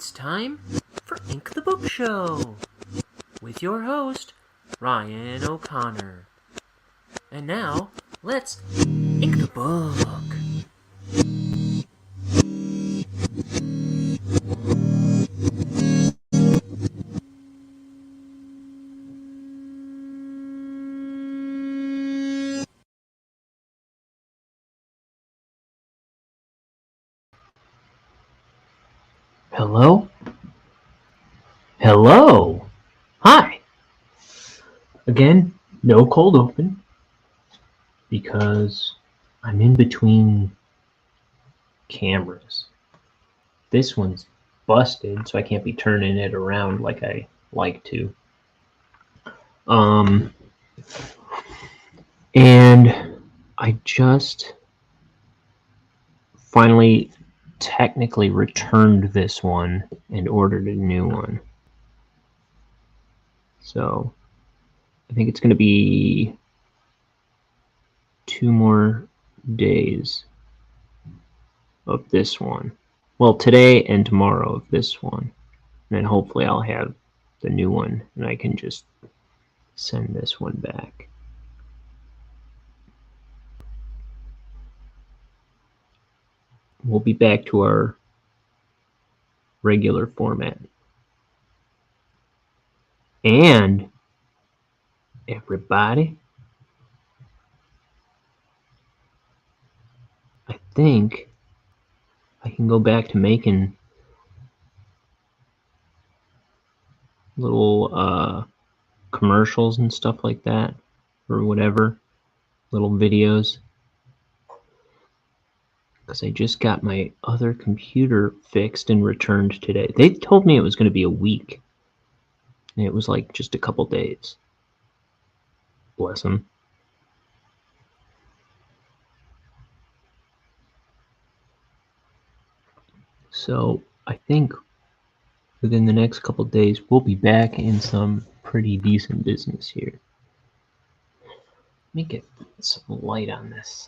It's time for Ink the Book Show with your host, Ryan O'Connor. And now, let's ink the book. Hello? Hello? Hi! Again, no cold open, because I'm in between cameras. This one's busted, so I can't be turning it around like I like to. And I just finally technically returned this one and ordered a new one. So I think it's going to be 2 more days of this one. Well, today and tomorrow of this one. And then hopefully I'll have the new one and I can just send this one back. We'll be back to our regular format. And everybody, I think I can go back to making little commercials and stuff like that, or whatever, little videos, because I just got my other computer fixed and returned today. They told me it was going to be a week, and it was like just a couple days. Bless them. So I think within the next couple days, we'll be back in some pretty decent business here. Let me get some light on this.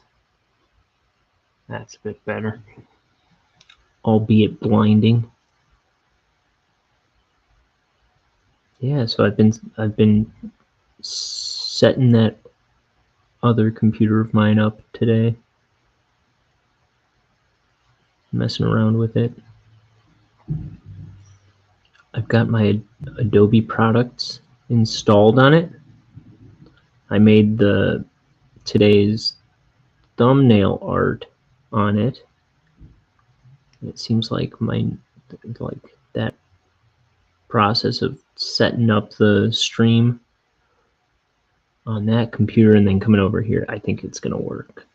That's a bit better, albeit blinding. Yeah, so I've been setting that other computer of mine up today, messing around with it. I've got my Adobe products installed on it. I made today's thumbnail art on it. It seems like that process of setting up the stream on that computer and then coming over here, I think it's gonna work.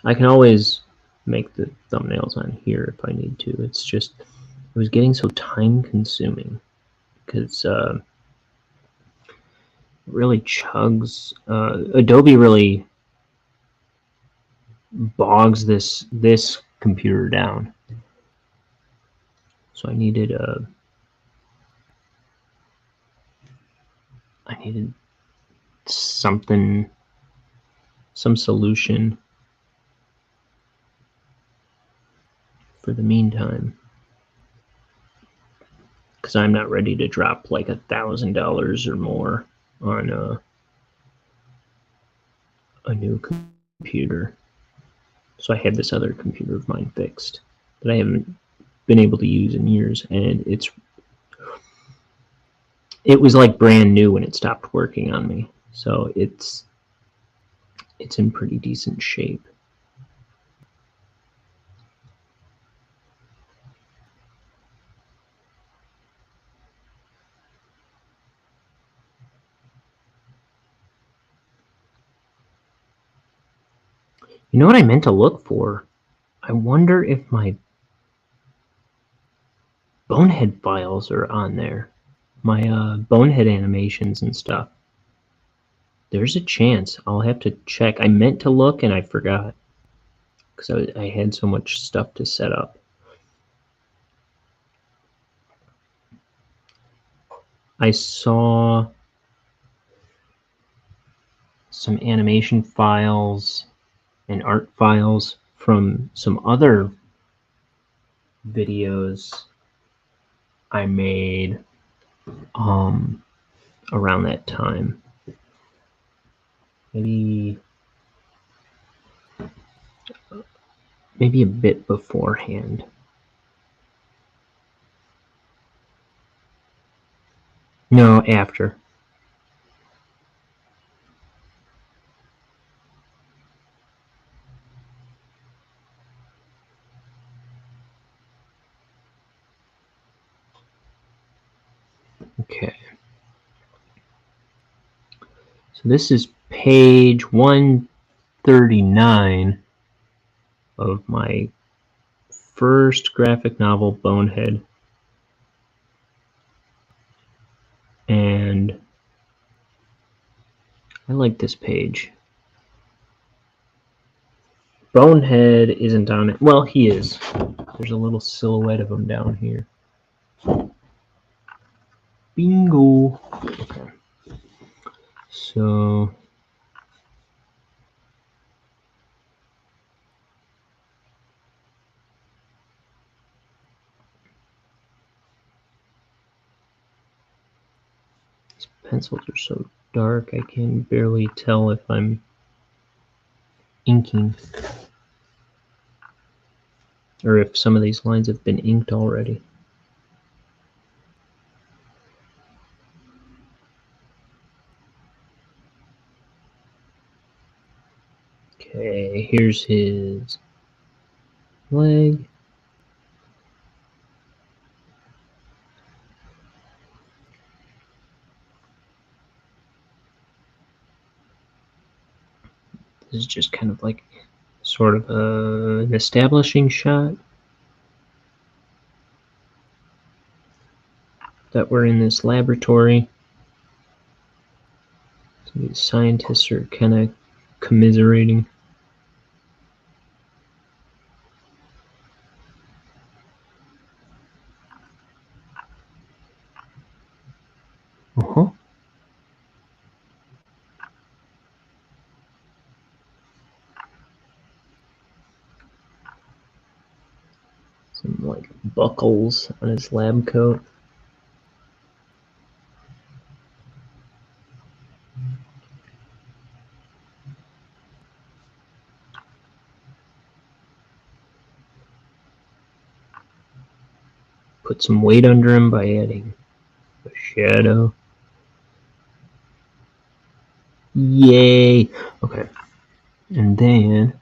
I can always make the thumbnails on here if I need to. It's just, it was getting so time consuming because it really chugs. Adobe really bogs this computer down. So I needed something, some solution for the meantime, because I'm not ready to drop like $1,000 or more on a new computer. So I had this other computer of mine fixed that I haven't been able to use in years, and it was like brand new when it stopped working on me. So it's in pretty decent shape. You know what I meant to look for? I wonder if my Bonehead files are on there. My Bonehead animations and stuff. There's a chance. I'll have to check. I meant to look and I forgot because I had so much stuff to set up. I saw some animation files and art files from some other videos I made around that time. Maybe a bit beforehand. No, after. Okay. So this is page 139 of my first graphic novel, Bonehead. And I like this page. Bonehead isn't on it. Well, he is. There's a little silhouette of him down here. Bingo. Okay. So these pencils are so dark I can barely tell if I'm inking or if some of these lines have been inked already. Okay, here's his leg. This is just kind of like sort of an establishing shot that we're in this laboratory. So these scientists are kind of commiserating. Some like buckles on his lab coat. Put some weight under him by adding a shadow. Yay! Okay. And then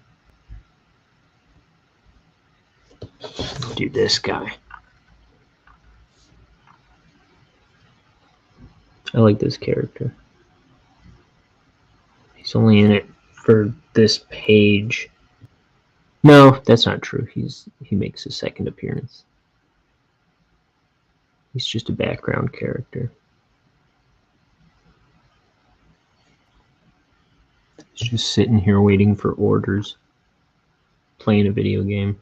do this guy. I like this character. He's only in it for this page. No, that's not true. He makes a second appearance. He's just a background character. He's just sitting here waiting for orders, playing a video game.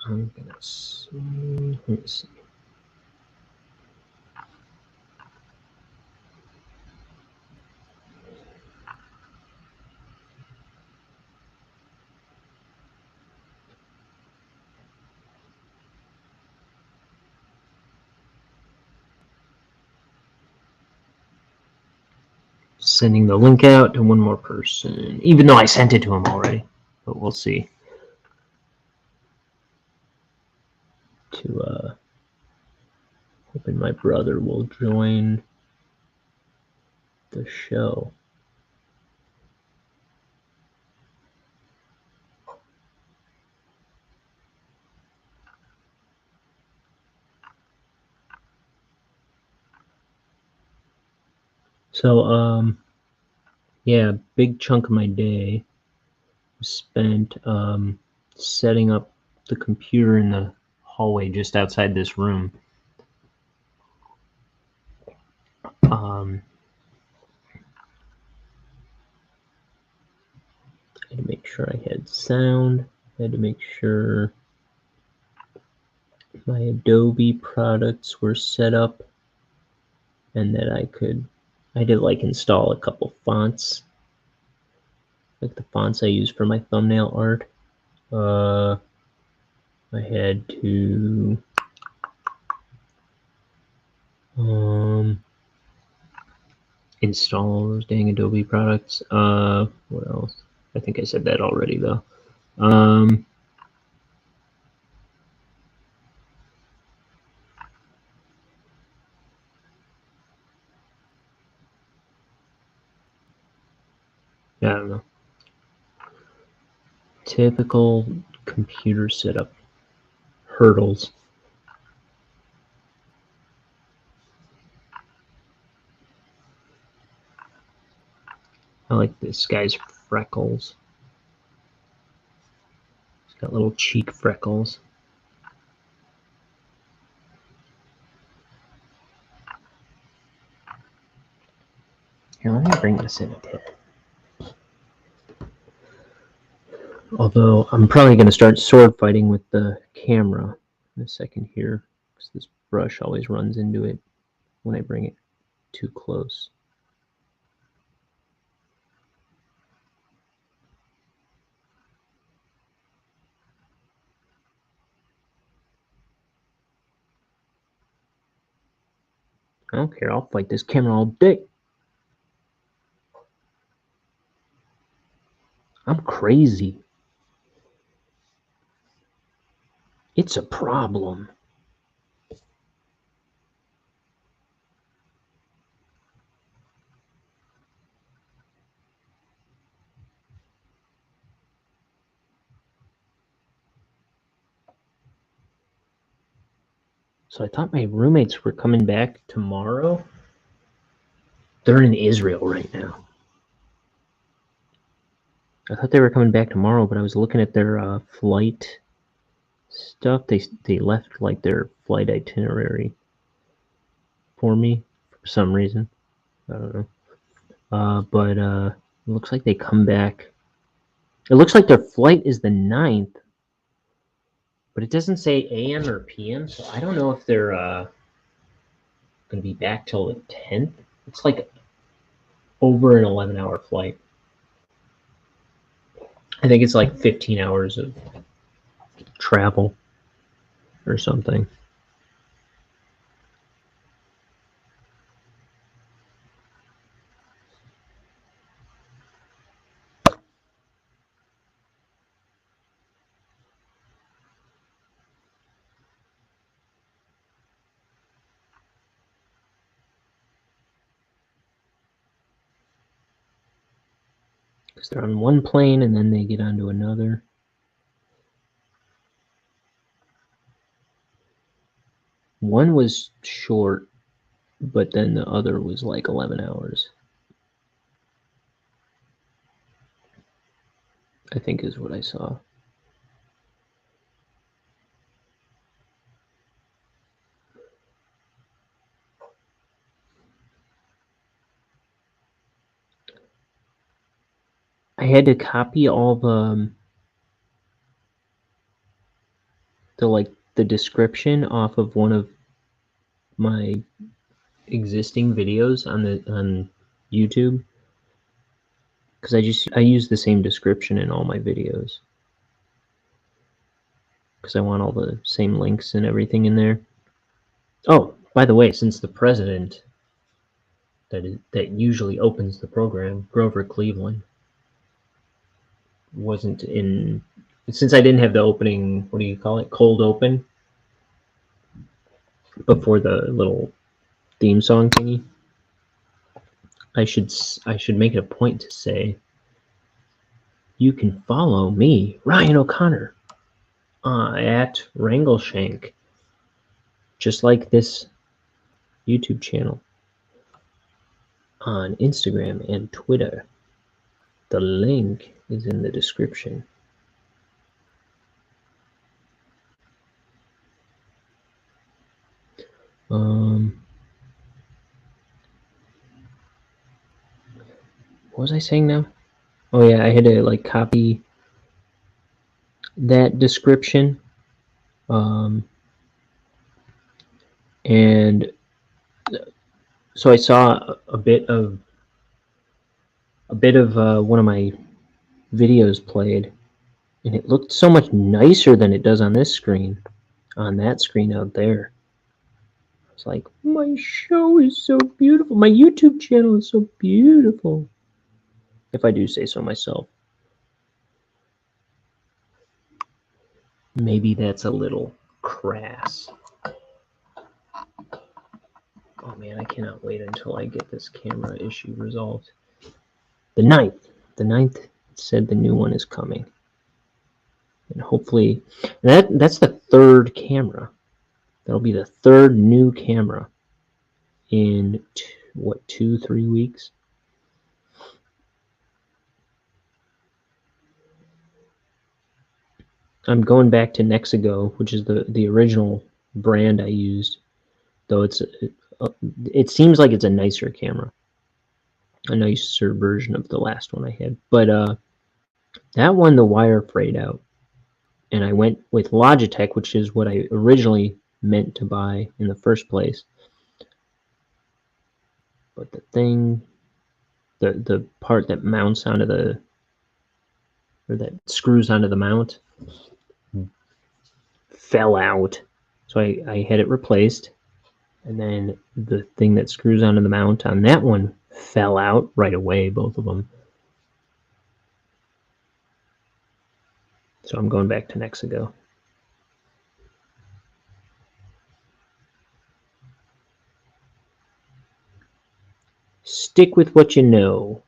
I'm gonna see. Let me see. Sending the link out to one more person, even though I sent it to him already, but we'll see. Hoping my brother will join the show. So, yeah, a big chunk of my day was spent setting up the computer in the hallway just outside this room. I had to make sure I had sound. I had to make sure my Adobe products were set up and that I did like install a couple fonts, like the fonts I use for my thumbnail art. I had to install all those dang Adobe products. What else? I think I said that already though. Yeah, I don't know. Typical computer setup hurdles. I like this guy's freckles. He's got little cheek freckles. Here, let me bring this in a bit. Although I'm probably going to start sword fighting with the camera in a second here, because this brush always runs into it when I bring it too close. I don't care, I'll fight this camera all day. I'm crazy. It's a problem. So I thought my roommates were coming back tomorrow. They're in Israel right now. I thought they were coming back tomorrow, but I was looking at their flight stuff. They left like their flight itinerary for me for some reason. I don't know. But it looks like they come back. It looks like their flight is the 9th, but it doesn't say AM or PM, so I don't know if they're going to be back till the 10th. It's like over an 11-hour flight. I think it's like 15 hours of travel or something. Because they're on one plane and then they get onto another. One was short, but then the other was like 11 hours. I think is what I saw. I had to copy all the description off of one of my existing videos on YouTube, because I use the same description in all my videos because I want all the same links and everything in there. Oh, by the way, since the president that usually opens the program, Grover Cleveland, wasn't in, since I didn't have the opening, what do you call it, cold open before the little theme song thingy, I should make it a point to say, you can follow me, Ryan O'Connor, at Wrangleshank, just like this YouTube channel, on Instagram and Twitter. The link is in the description. What was I saying now? Oh yeah, I had to like copy that description. And so I saw a bit of one of my videos played, and it looked so much nicer than it does on this screen, on that screen out there. I was like, my show is so beautiful. My YouTube channel is so beautiful, if I do say so myself. Maybe that's a little crass. Oh man, I cannot wait until I get this camera issue resolved. The 9th said the new one is coming. And hopefully, that's the third camera. That'll be the third new camera in, 2-3 weeks? I'm going back to Nexigo, which is the original brand I used, though it seems like it's a nicer camera, a nicer version of the last one I had. But that one, the wire frayed out, and I went with Logitech, which is what I originally meant to buy in the first place. But the thing, the part that mounts onto the, or that screws onto the mount, fell out. So I had it replaced, and then the thing that screws onto the mount on that one fell out right away, both of them. So I'm going back to Nexigo. Stick with what you know.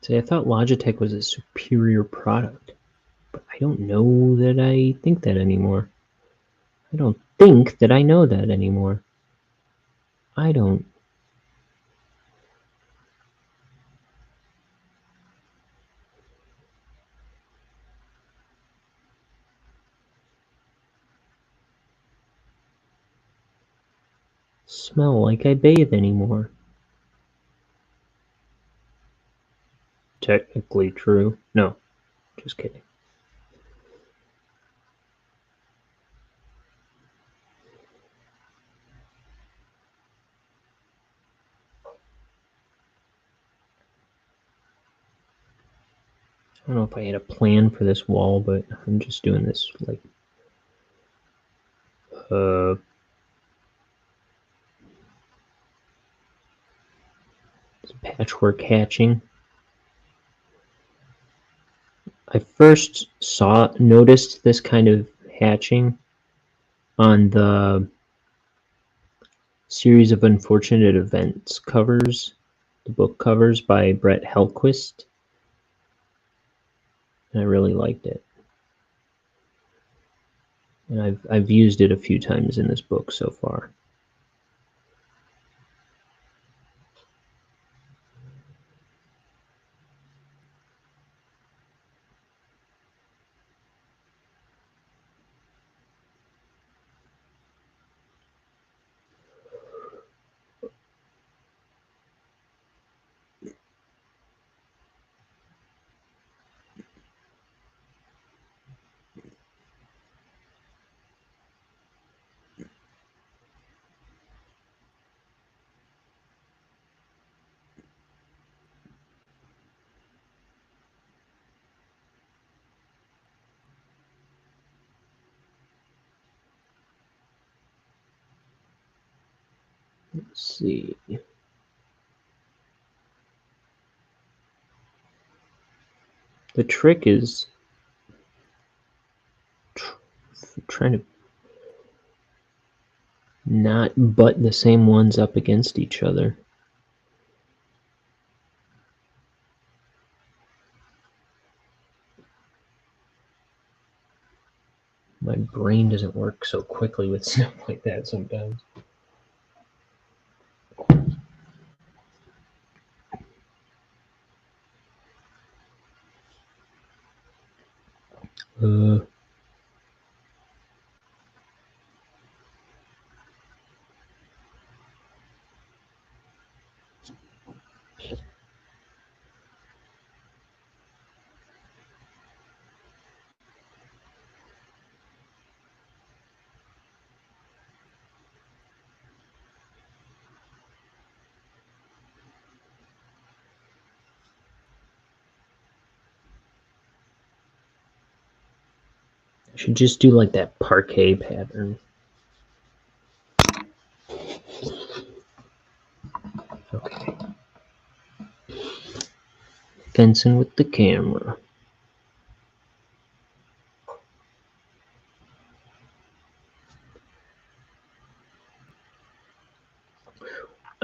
See, I thought Logitech was a superior product, but I don't know that I think that anymore. I don't think that I know that anymore. I don't. Smell like I bathe anymore. Technically true. No, just kidding. I don't know if I had a plan for this wall, but I'm just doing this like patchwork hatching. I first noticed this kind of hatching on the Series of Unfortunate Events covers, the book covers by Brett Hellquist, and I really liked it. And I've used it a few times in this book so far. Let's see. The trick is trying to not butt the same ones up against each other. My brain doesn't work so quickly with stuff like that sometimes. I should just do like that parquet pattern. Okay. Fencing with the camera.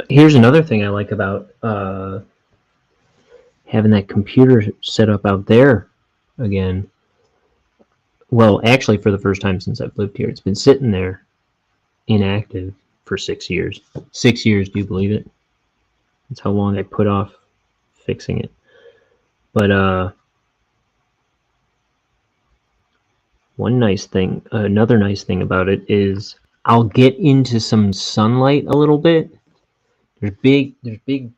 Here's another thing I like about having that computer set up out there again. Well, actually, for the first time since I've lived here, it's been sitting there inactive for 6 years. 6 years, do you believe it? That's how long I put off fixing it. But another nice thing about it is I'll get into some sunlight a little bit. There's big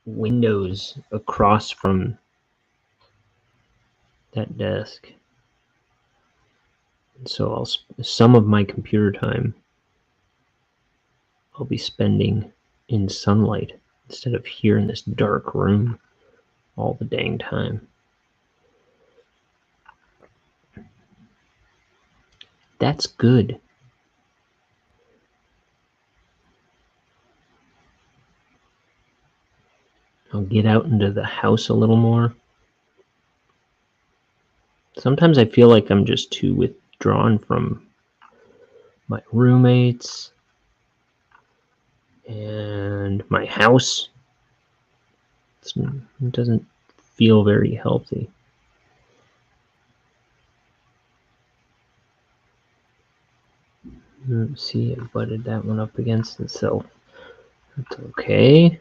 windows across from that desk. So some of my computer time I'll be spending in sunlight instead of here in this dark room all the dang time. That's good. I'll get out into the house a little more. Sometimes I feel like I'm just too withdrawn from my roommates and my house. It doesn't feel very healthy. Let's see, I butted that one up against itself. That's okay.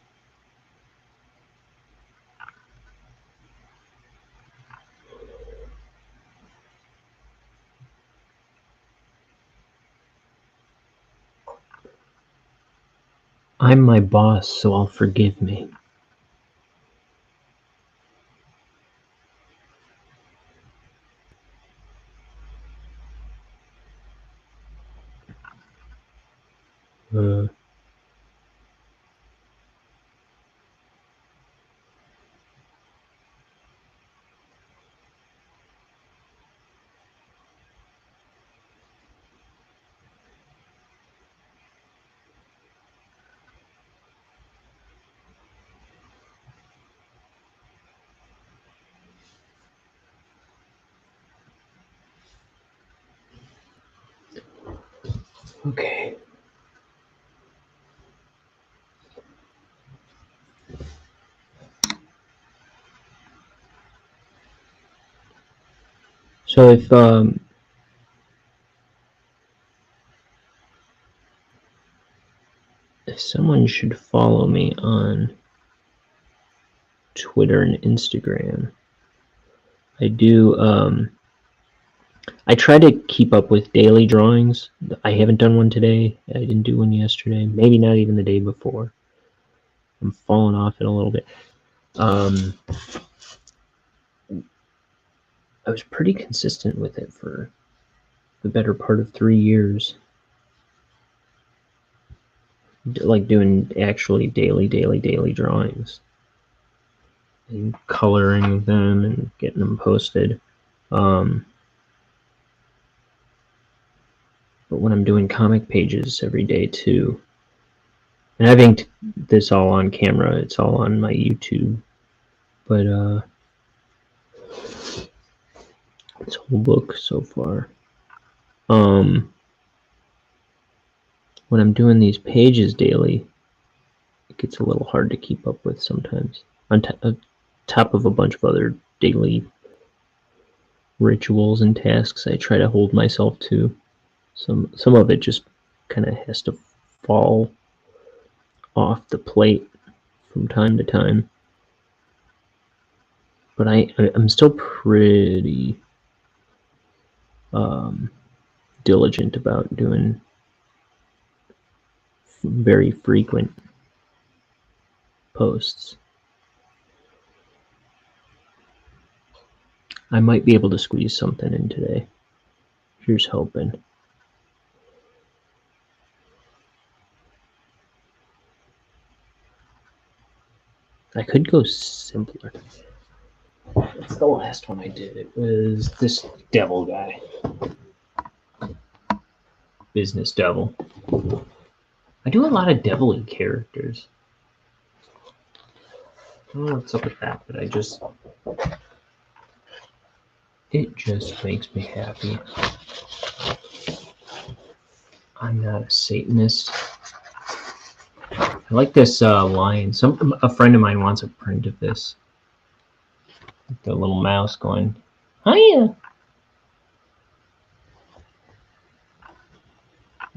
I'm my boss, so I'll forgive me. Okay. So if someone should follow me on Twitter and Instagram, I do I try to keep up with daily drawings. I haven't done one today. I didn't do one yesterday. Maybe not even the day before. I'm falling off it a little bit. I was pretty consistent with it for the better part of 3 years. Like doing actually daily drawings. And coloring them and getting them posted. But when I'm doing comic pages every day too, and I think this all on camera, it's all on my YouTube. But this whole book so far. When I'm doing these pages daily, it gets a little hard to keep up with sometimes. On top of a bunch of other daily rituals and tasks I try to hold myself to. Some of it just kind of has to fall off the plate from time to time. But I'm still pretty diligent about doing very frequent posts. I might be able to squeeze something in today. Here's hoping. I could go simpler. That's the last one I did. It was this devil guy. Business devil. I do a lot of devil-y characters. I don't know what's up with that, but it just makes me happy. I'm not a Satanist. I like this lion. A friend of mine wants a print of this. The little mouse going, hiya!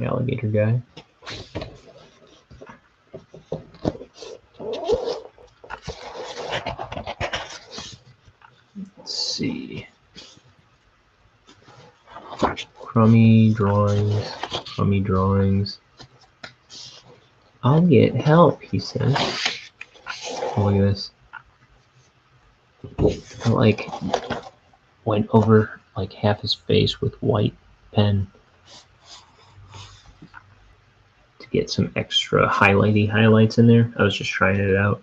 Alligator guy. Let's see. Crummy drawings. I'll get help, he says. Oh, look at this. I went over like half his face with white pen to get some extra highlights in there. I was just trying it out.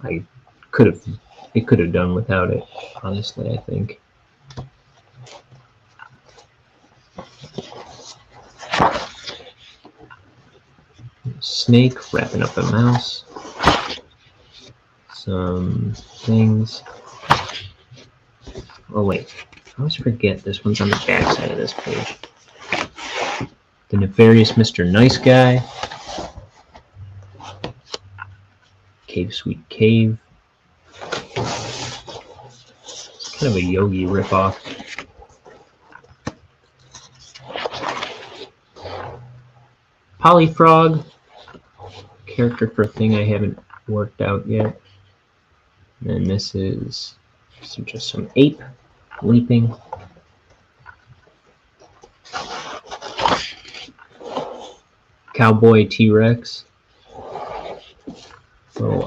It could have done without it, honestly, I think. Snake wrapping up a mouse. Some things. Oh wait, I always forget this one's on the back side of this page. The Nefarious Mr. Nice Guy. Cave Sweet Cave. It's kind of a Yogi ripoff. Polyfrog. Character for a thing I haven't worked out yet. And this is just some ape leaping. Cowboy T-Rex. So,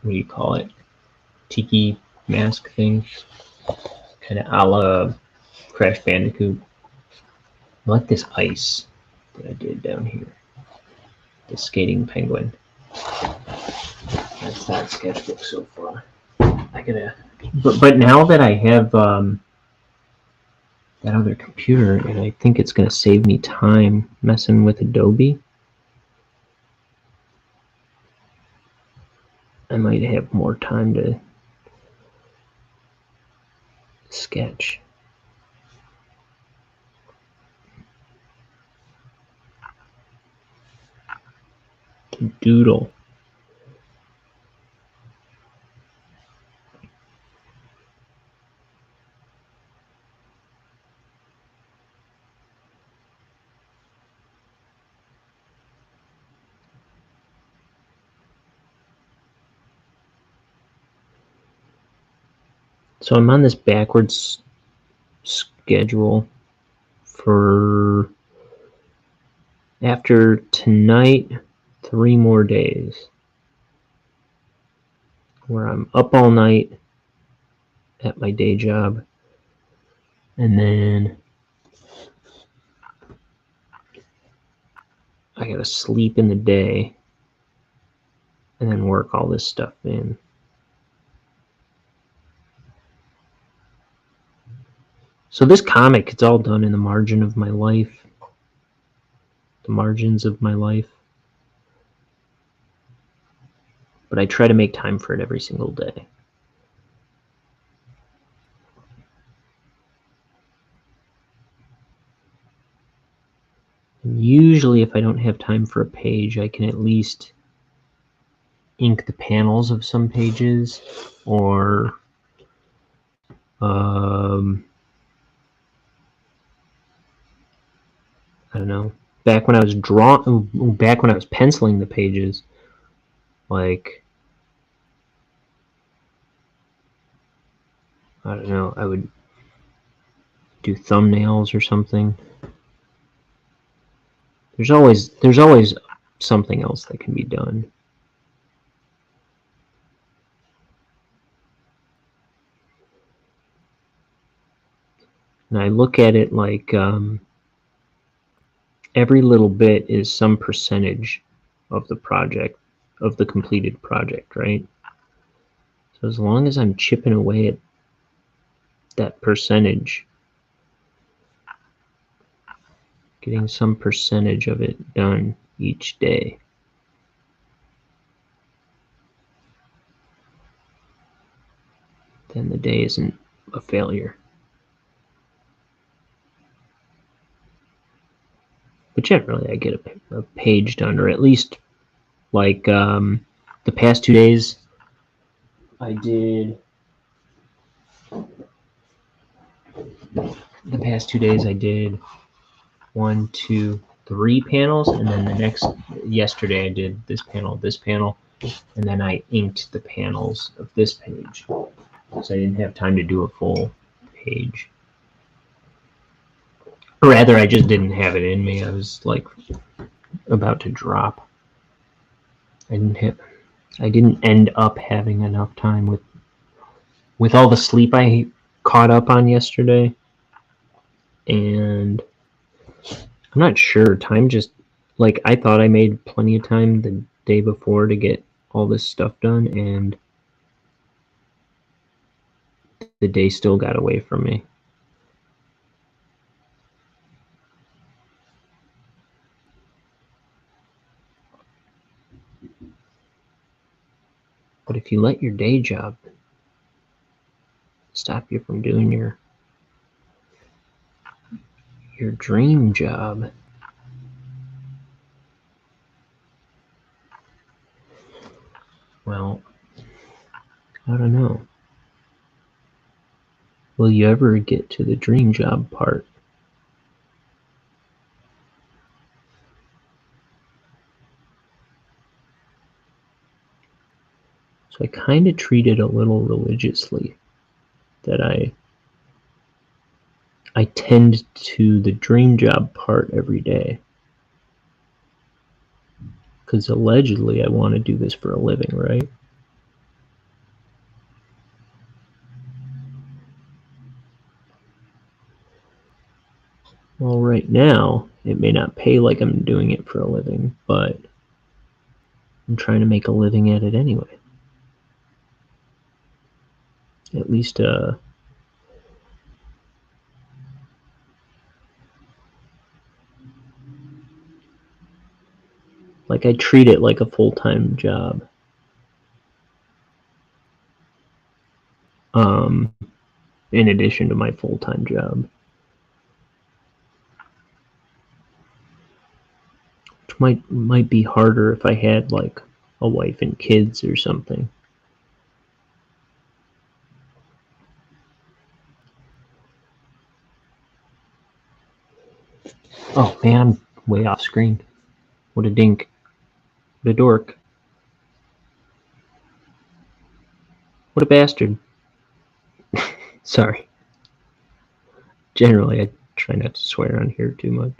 what do you call it? Tiki mask thing. Kind of a la Crash Bandicoot. I like this ice that I did down here. The skating penguin. That's that sketchbook so far. But now that I have that other computer, and I think it's gonna save me time messing with Adobe, I might have more time to sketch. Doodle. So I'm on this backwards schedule for after tonight, 3 more days where I'm up all night at my day job, and then I gotta sleep in the day and then work all this stuff in. So this comic, it's all done in the margin of my life. The margins of my life. But I try to make time for it every single day. And usually if I don't have time for a page, I can at least ink the panels of some pages, or I don't know. Back when I was penciling the pages, like, I don't know, I would do thumbnails or something. There's always something else that can be done. And I look at it like every little bit is some percentage of the project, of the completed project, right? So as long as I'm chipping away at that percentage, getting some percentage of it done each day, then the day isn't a failure. But generally, I get a page done, or at least like the past 2 days, I did. The past 2 days, I did 1, 2, 3 panels, and then yesterday, I did this panel, and then I inked the panels of this page, because I didn't have time to do a full page. Or rather, I just didn't have it in me. I was like about to drop. I didn't end up having enough time with all the sleep I caught up on yesterday, and I'm not sure. Time just, like, I thought I made plenty of time the day before to get all this stuff done, and the day still got away from me. But if you let your day job stop you from doing your dream job, well, I don't know. Will you ever get to the dream job part? So I kind of treat it a little religiously, that I tend to the dream job part every day. Because allegedly I want to do this for a living, right? Well, right now, it may not pay like I'm doing it for a living, but I'm trying to make a living at it anyway. At least like I treat it like a full-time job. In addition to my full-time job. Which might be harder if I had like a wife and kids or something. Oh man, I'm way off screen. What a dink. What a dork. What a bastard. Sorry. Generally, I try not to swear on here too much.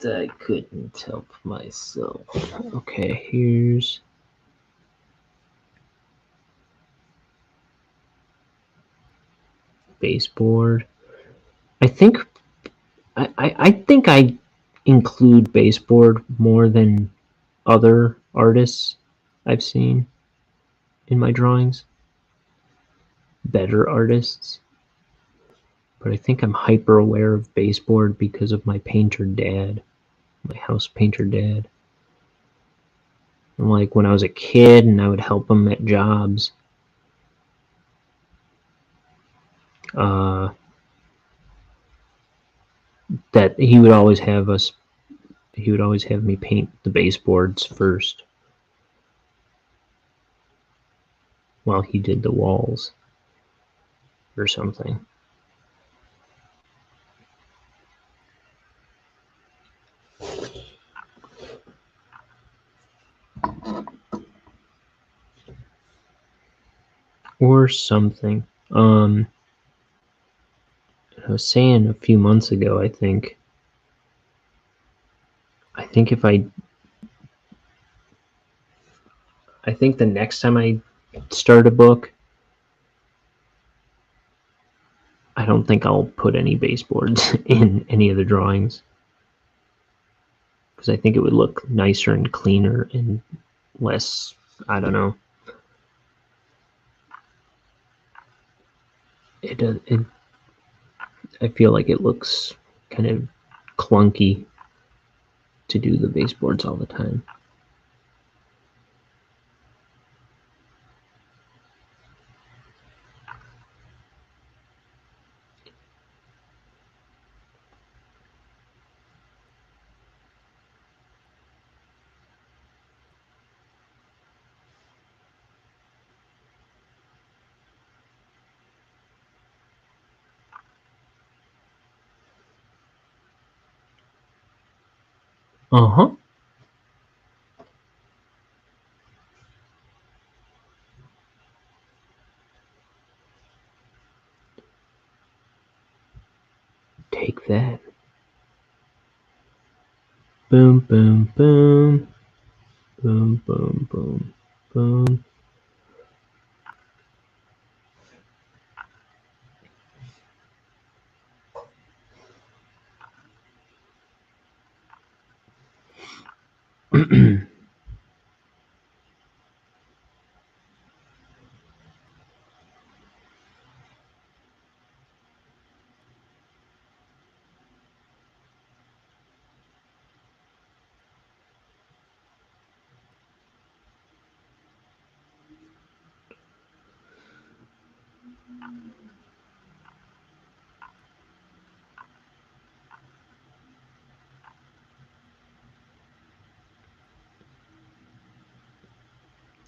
I couldn't help myself. Okay, here's baseboard. I think I include baseboard more than other artists I've seen in my drawings. Better artists. But I think I'm hyper aware of baseboard because of my painter dad, my house painter dad. And like when I was a kid and I would help him at jobs, that he would always have me paint the baseboards first while he did the walls or something. or something. I was saying a few months ago, I think if I think the next time I start a book, I don't think I'll put any baseboards in any of the drawings, because I think it would look nicer and cleaner and less, I don't know. I feel like it looks kind of clunky to do the baseboards all the time. Uh-huh. Take that. Boom, boom, boom. Boom, boom, boom, boom.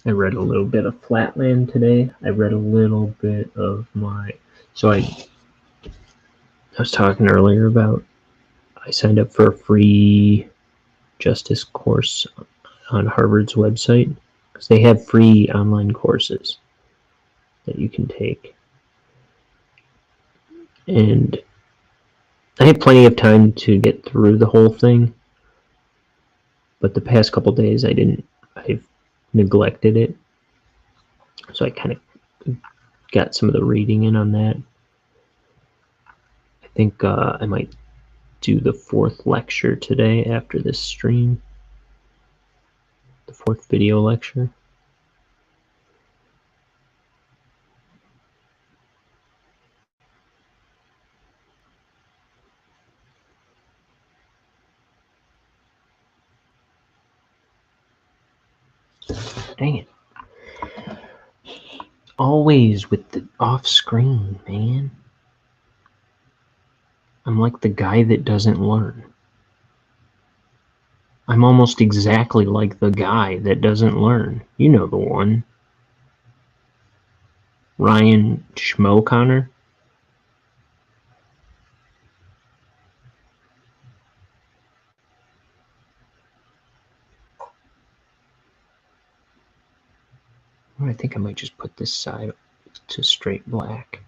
I read a little bit of Flatland today. I read a little bit of I was talking earlier about I signed up for a free justice course on Harvard's website, because they have free online courses that you can take. And I had plenty of time to get through the whole thing, but the past couple days I've neglected it. So I kind of got some of the reading in on that. I think I might do the 4th lecture today after this stream. The 4th video lecture. Dang it. Always with the off screen, man. I'm like the guy that doesn't learn. I'm almost exactly like the guy that doesn't learn. You know the one. Ryan Schmoconnor. I think I might just put this side to straight black.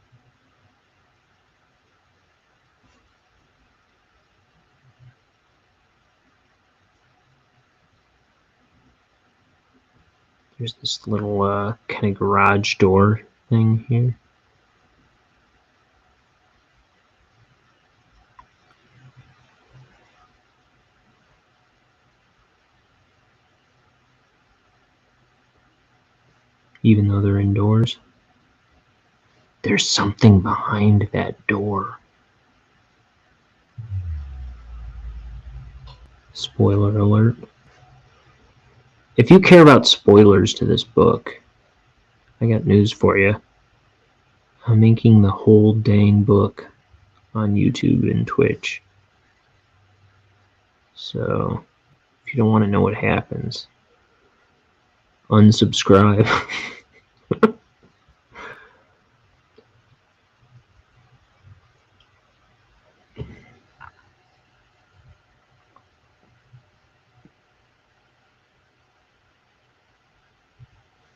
There's this little kind of garage door thing here. Even though they're indoors. There's something behind that door. Spoiler alert. If you care about spoilers to this book, I got news for you. I'm making the whole dang book on YouTube and Twitch. So, if you don't want to know what happens, unsubscribe.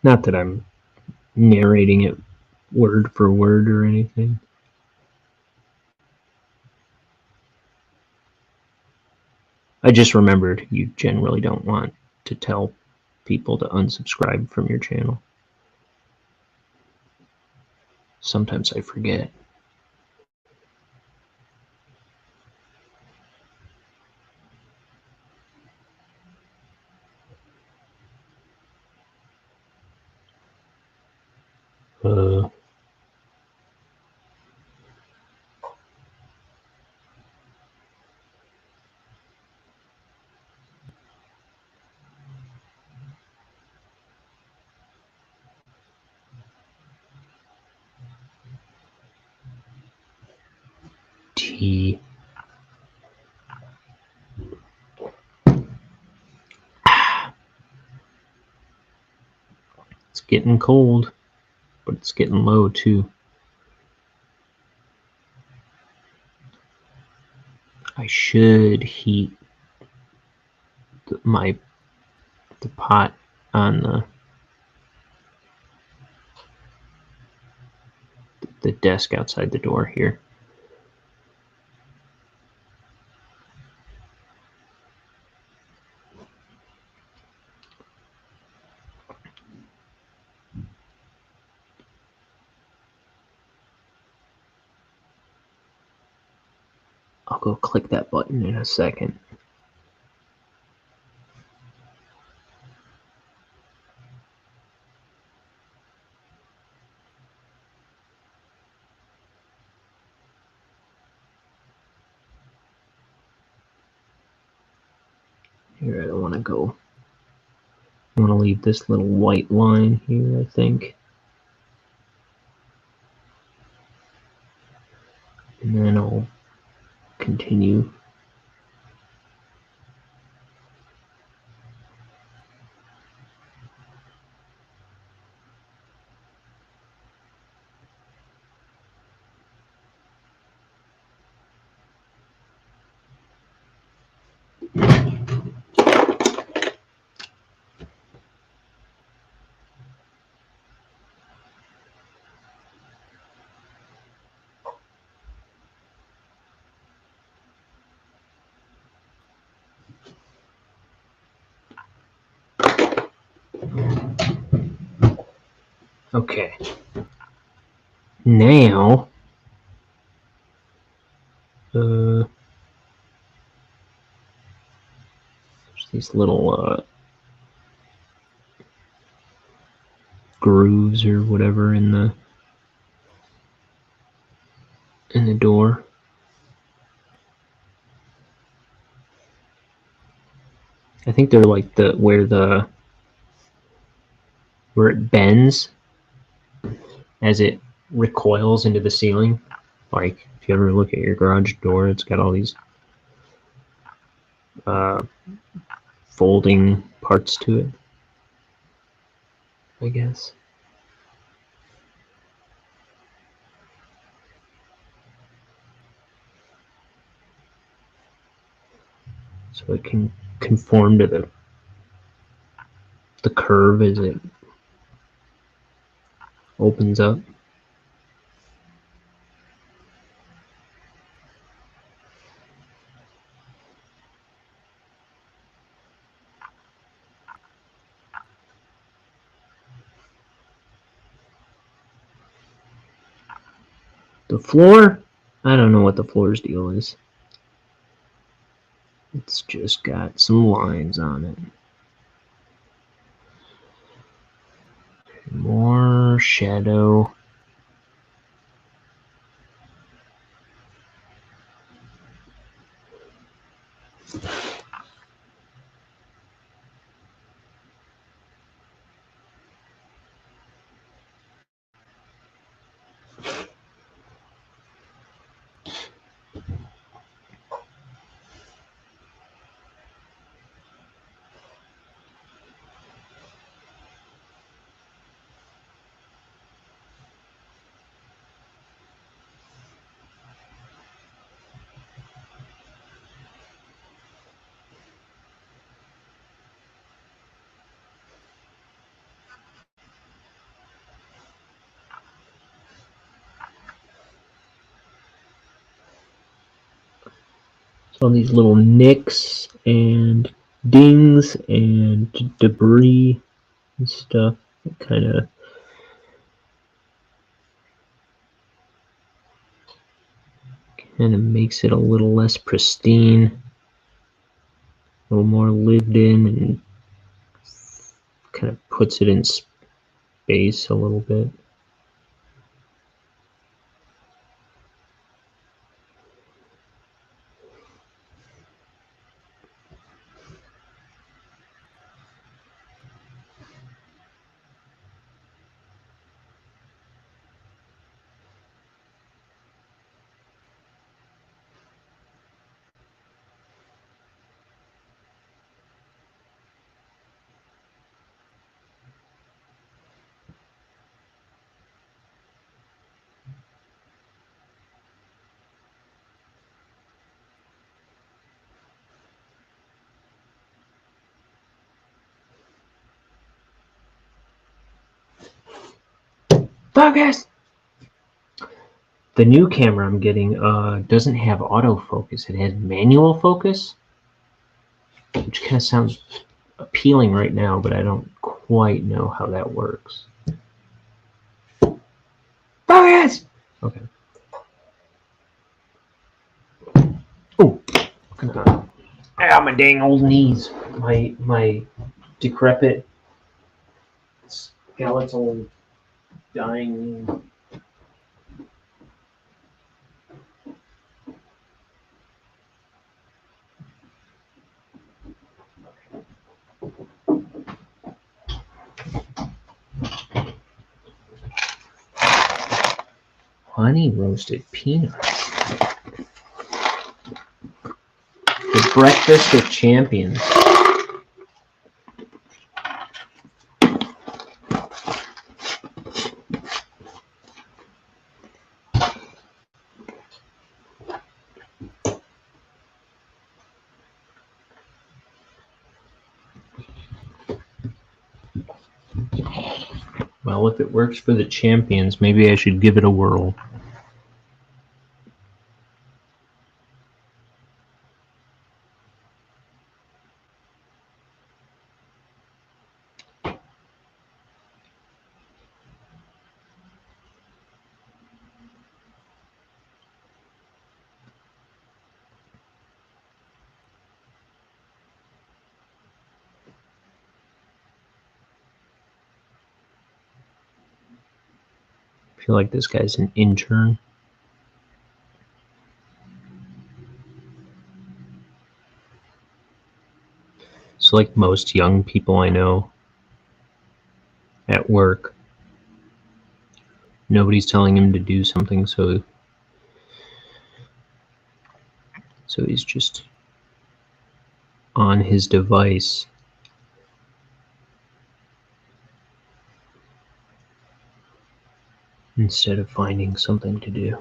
Not that I'm narrating it word for word or anything. I just remembered you generally don't want to tell people to unsubscribe from your channel. Sometimes I forget. Tea. It's getting cold, but it's getting low too. I should heat the pot on the desk outside the door here. I'll go click that button in a second. Here, I don't want to go. I want to leave this little white line here, I think. And then I'll continue. Okay. Now, there's these little grooves or whatever in the door. I think they're like where it bends as it recoils into the ceiling. Like if you ever look at your garage door, it's got all these folding parts to it, I guess. So it can conform to the curve as it opens up. The floor, I don't know what the floor's deal is. It's just got some lines on it. More shadow. all these little nicks and dings and debris and stuff. It kind of makes it a little less pristine, a little more lived in, and kind of puts it in space a little bit. Focus! The new camera I'm getting doesn't have autofocus. It has manual focus, which kind of sounds appealing right now, but I don't quite know how that works. Focus! Okay. Oh, my dang old knees. My decrepit skeletal dying knee. Honey roasted peanuts. The breakfast of champions. Well, if it works for the champions, maybe I should give it a whirl. I feel like this guy's an intern. So like most young people I know at work, nobody's telling him to do something, so he's just on his device. Instead of finding something to do.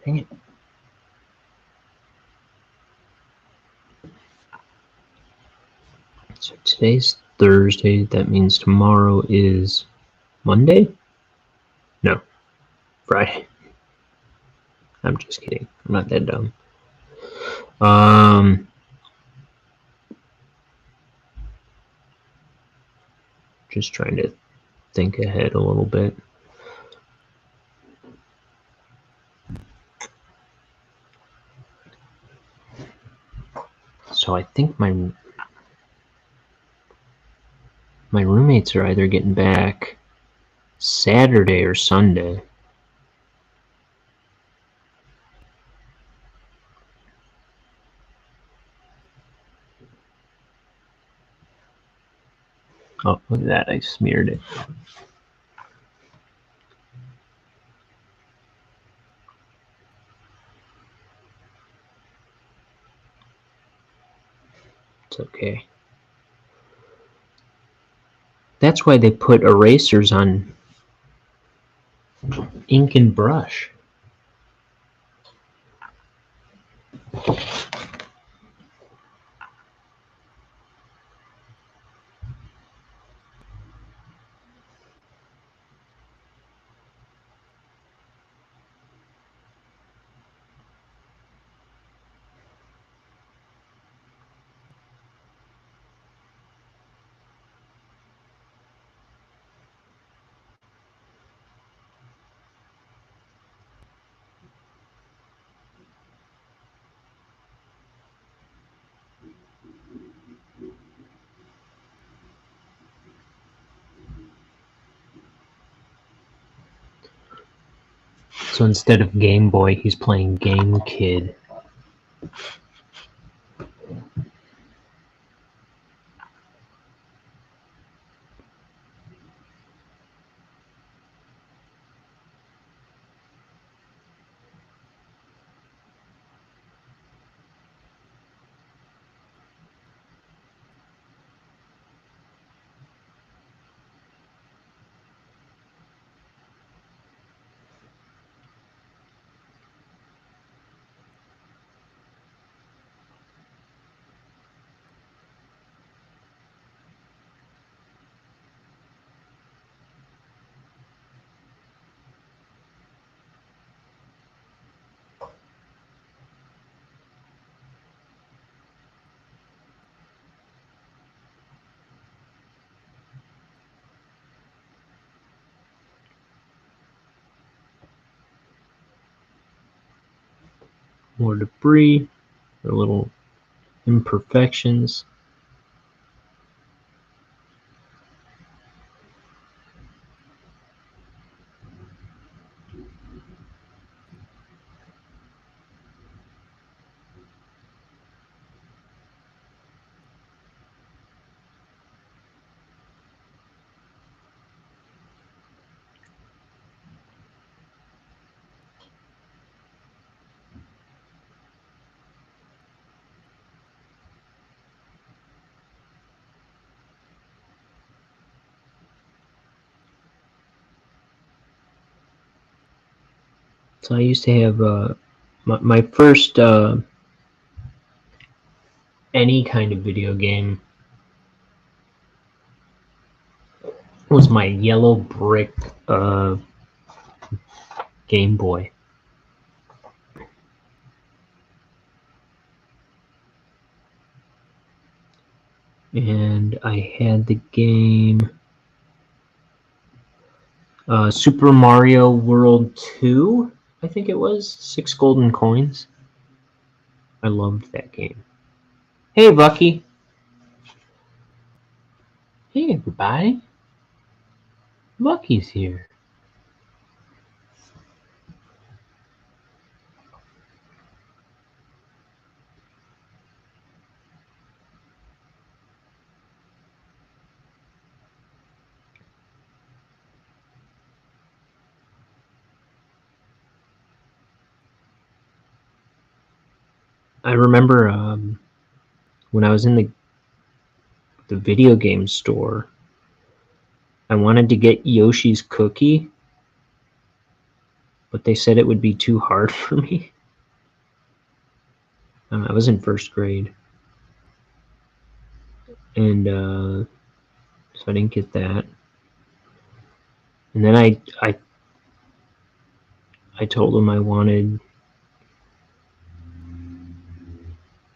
Dang it. So today's Thursday. That means tomorrow is Monday? No, Friday. I'm just kidding. I'm not that dumb. Just trying to think ahead a little bit. So I think my roommates are either getting back Saturday or Sunday. Oh, look at that. I smeared it. It's okay. That's why they put erasers on ink and brush. So instead of Game Boy, he's playing Game Kid. More debris, or little imperfections. So I used to have my first any kind of video game was my yellow brick Game Boy. And I had the game Super Mario World 2, I think it was. 6 golden coins. I loved that game. Hey, Bucky. Hey, everybody. Bucky's here. I remember when I was in the video game store, I wanted to get Yoshi's Cookie. but they said it would be too hard for me. I was in first grade, and so I didn't get that. And then I told them I wanted,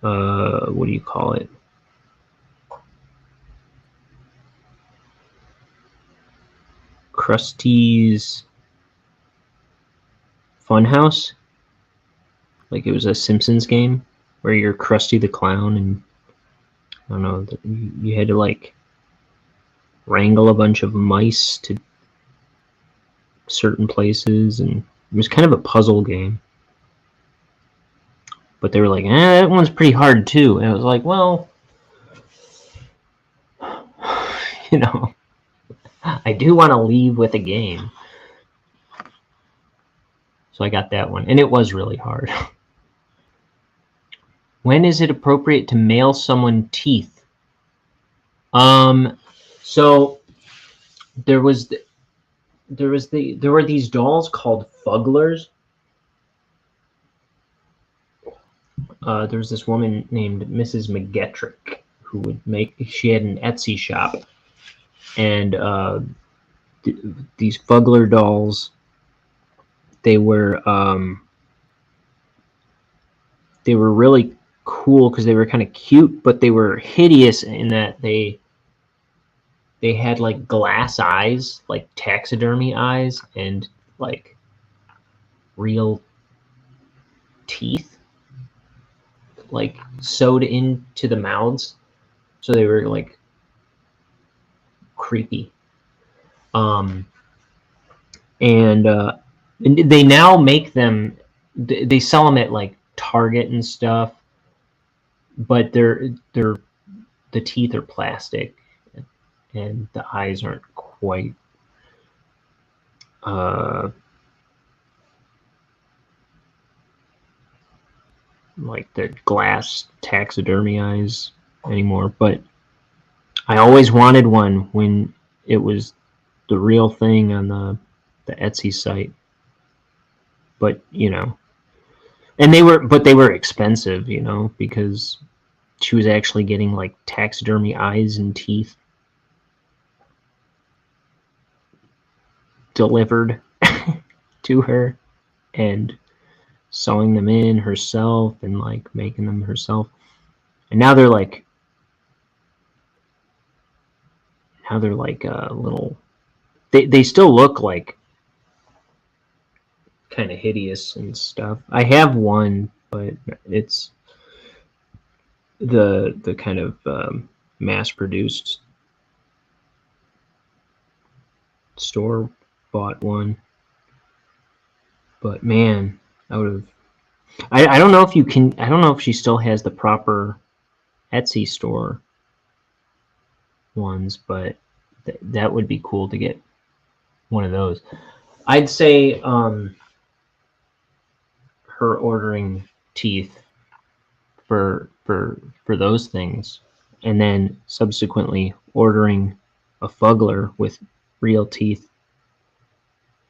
what do you call it? Krusty's Funhouse. Like it was a Simpsons game where you're Krusty the Clown, and I don't know, you had to like wrangle a bunch of mice to certain places, and it was kind of a puzzle game. But they were like, that one's pretty hard too. And I was like, well, you know, I do want to leave with a game. So I got that one, and it was really hard. When is it appropriate to mail someone teeth? So there were these dolls called Fugglers. There's this woman named Mrs. McGetrick who would she had an Etsy shop, and these Fuggler dolls, they were really cool because they were kind of cute, but they were hideous in that they had like glass eyes, like taxidermy eyes, and like real teeth like sewed into the mouths, so they were like creepy. And they now make them, they sell them at like Target and stuff, but the teeth are plastic, and the eyes aren't quite like the glass taxidermy eyes anymore. But I always wanted one when it was the real thing on the Etsy site. But you know, and they were expensive, you know, because she was actually getting like taxidermy eyes and teeth delivered to her, and sewing them in herself and like making them herself. And now they're like little, they still look like kind of hideous and stuff. I have one, but it's the kind of mass-produced store-bought one. But man, I would have. I don't know if you can. I don't know if she still has the proper Etsy store ones, but that would be cool to get one of those. I'd say her ordering teeth for those things, and then subsequently ordering a Fuggler with real teeth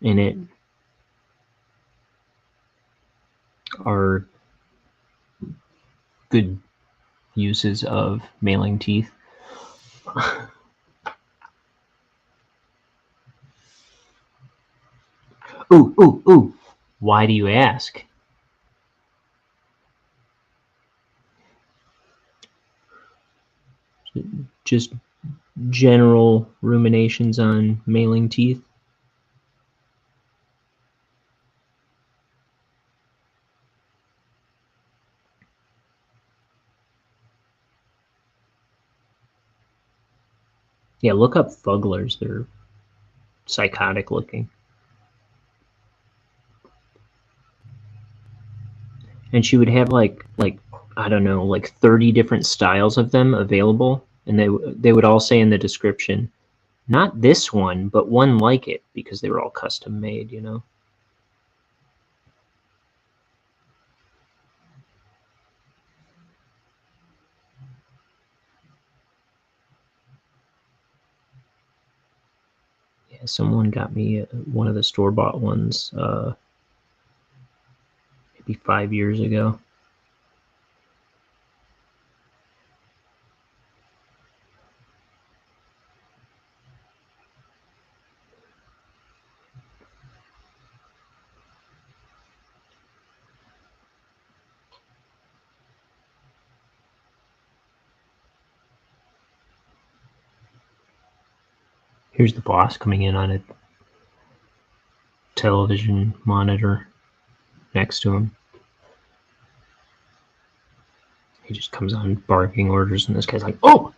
in it are good uses of mailing teeth. Ooh. Why do you ask? Just general ruminations on mailing teeth. Yeah, look up Fugglers. They're psychotic looking. And she would have like I don't know, like 30 different styles of them available, and they would all say in the description, not this one, but one like it, because they were all custom made, you know. Yeah, someone got me one of the store-bought ones maybe 5 years ago. Here's the boss coming in on a television monitor next to him. He just comes on barking orders, and this guy's like, oh!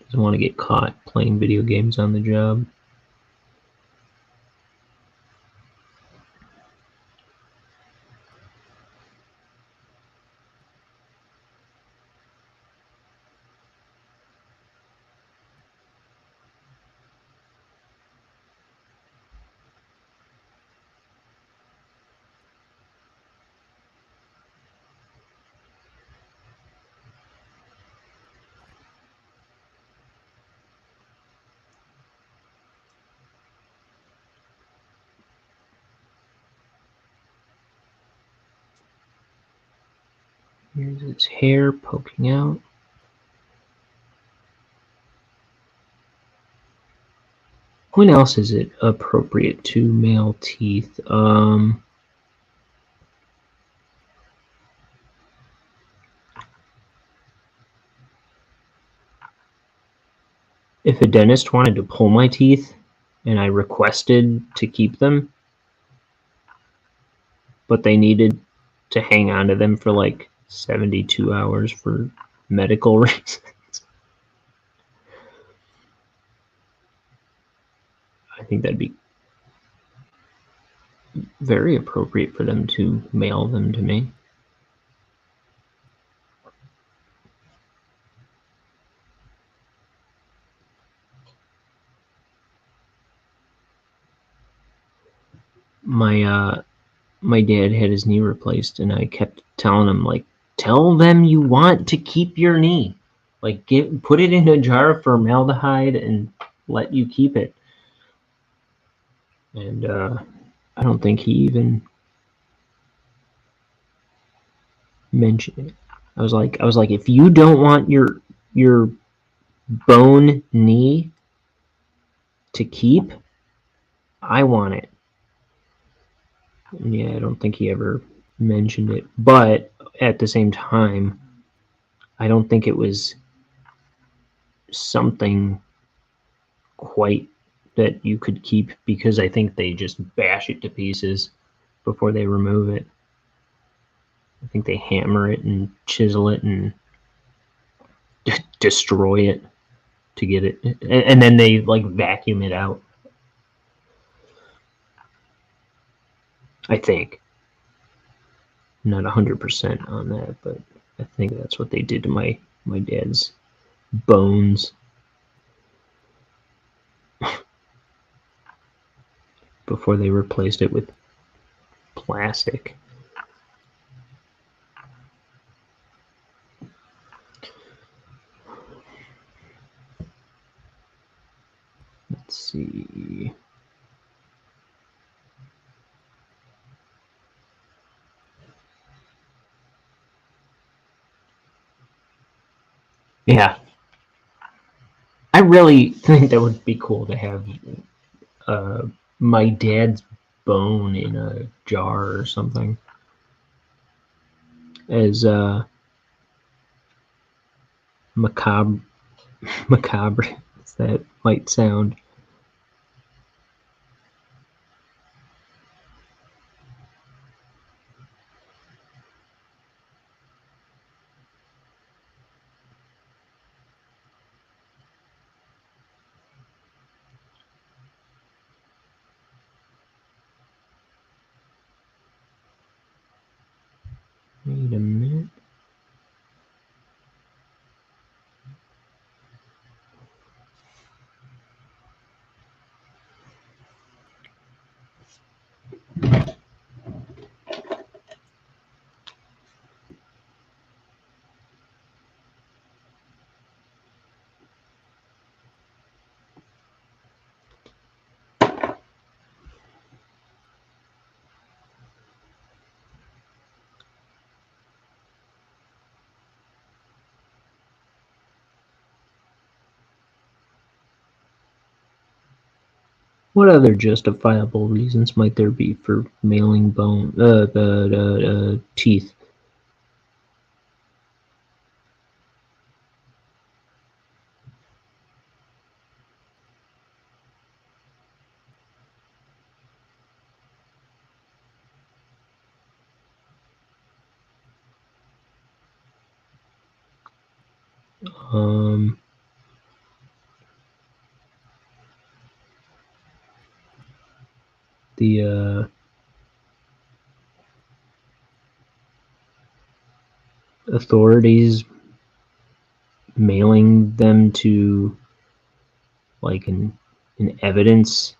Doesn't want to get caught playing video games on the job. Here's his hair poking out. When else is it appropriate to male teeth? If a dentist wanted to pull my teeth and I requested to keep them, but they needed to hang on to them for like 72 hours for medical reasons, I think that'd be very appropriate for them to mail them to me. My dad had his knee replaced, and I kept telling him, like, tell them you want to keep your knee. Like, put it in a jar of formaldehyde and let you keep it. And I don't think he even mentioned it. I was like, if you don't want your bone knee to keep, I want it. Yeah, I don't think he ever mentioned it. But at the same time, I don't think it was something quite that you could keep, because I think they just bash it to pieces before they remove it. I think they hammer it and chisel it and destroy it to get it, and then they like vacuum it out. I think. I'm not 100% on that, but I think that's what they did to my dad's bones before they replaced it with plastic. Let's see. Yeah. I really think that would be cool to have my dad's bone in a jar or something. As macabre as that might sound. Wait a minute. What other justifiable reasons might there be for mailing teeth? The authorities mailing them to like an evidence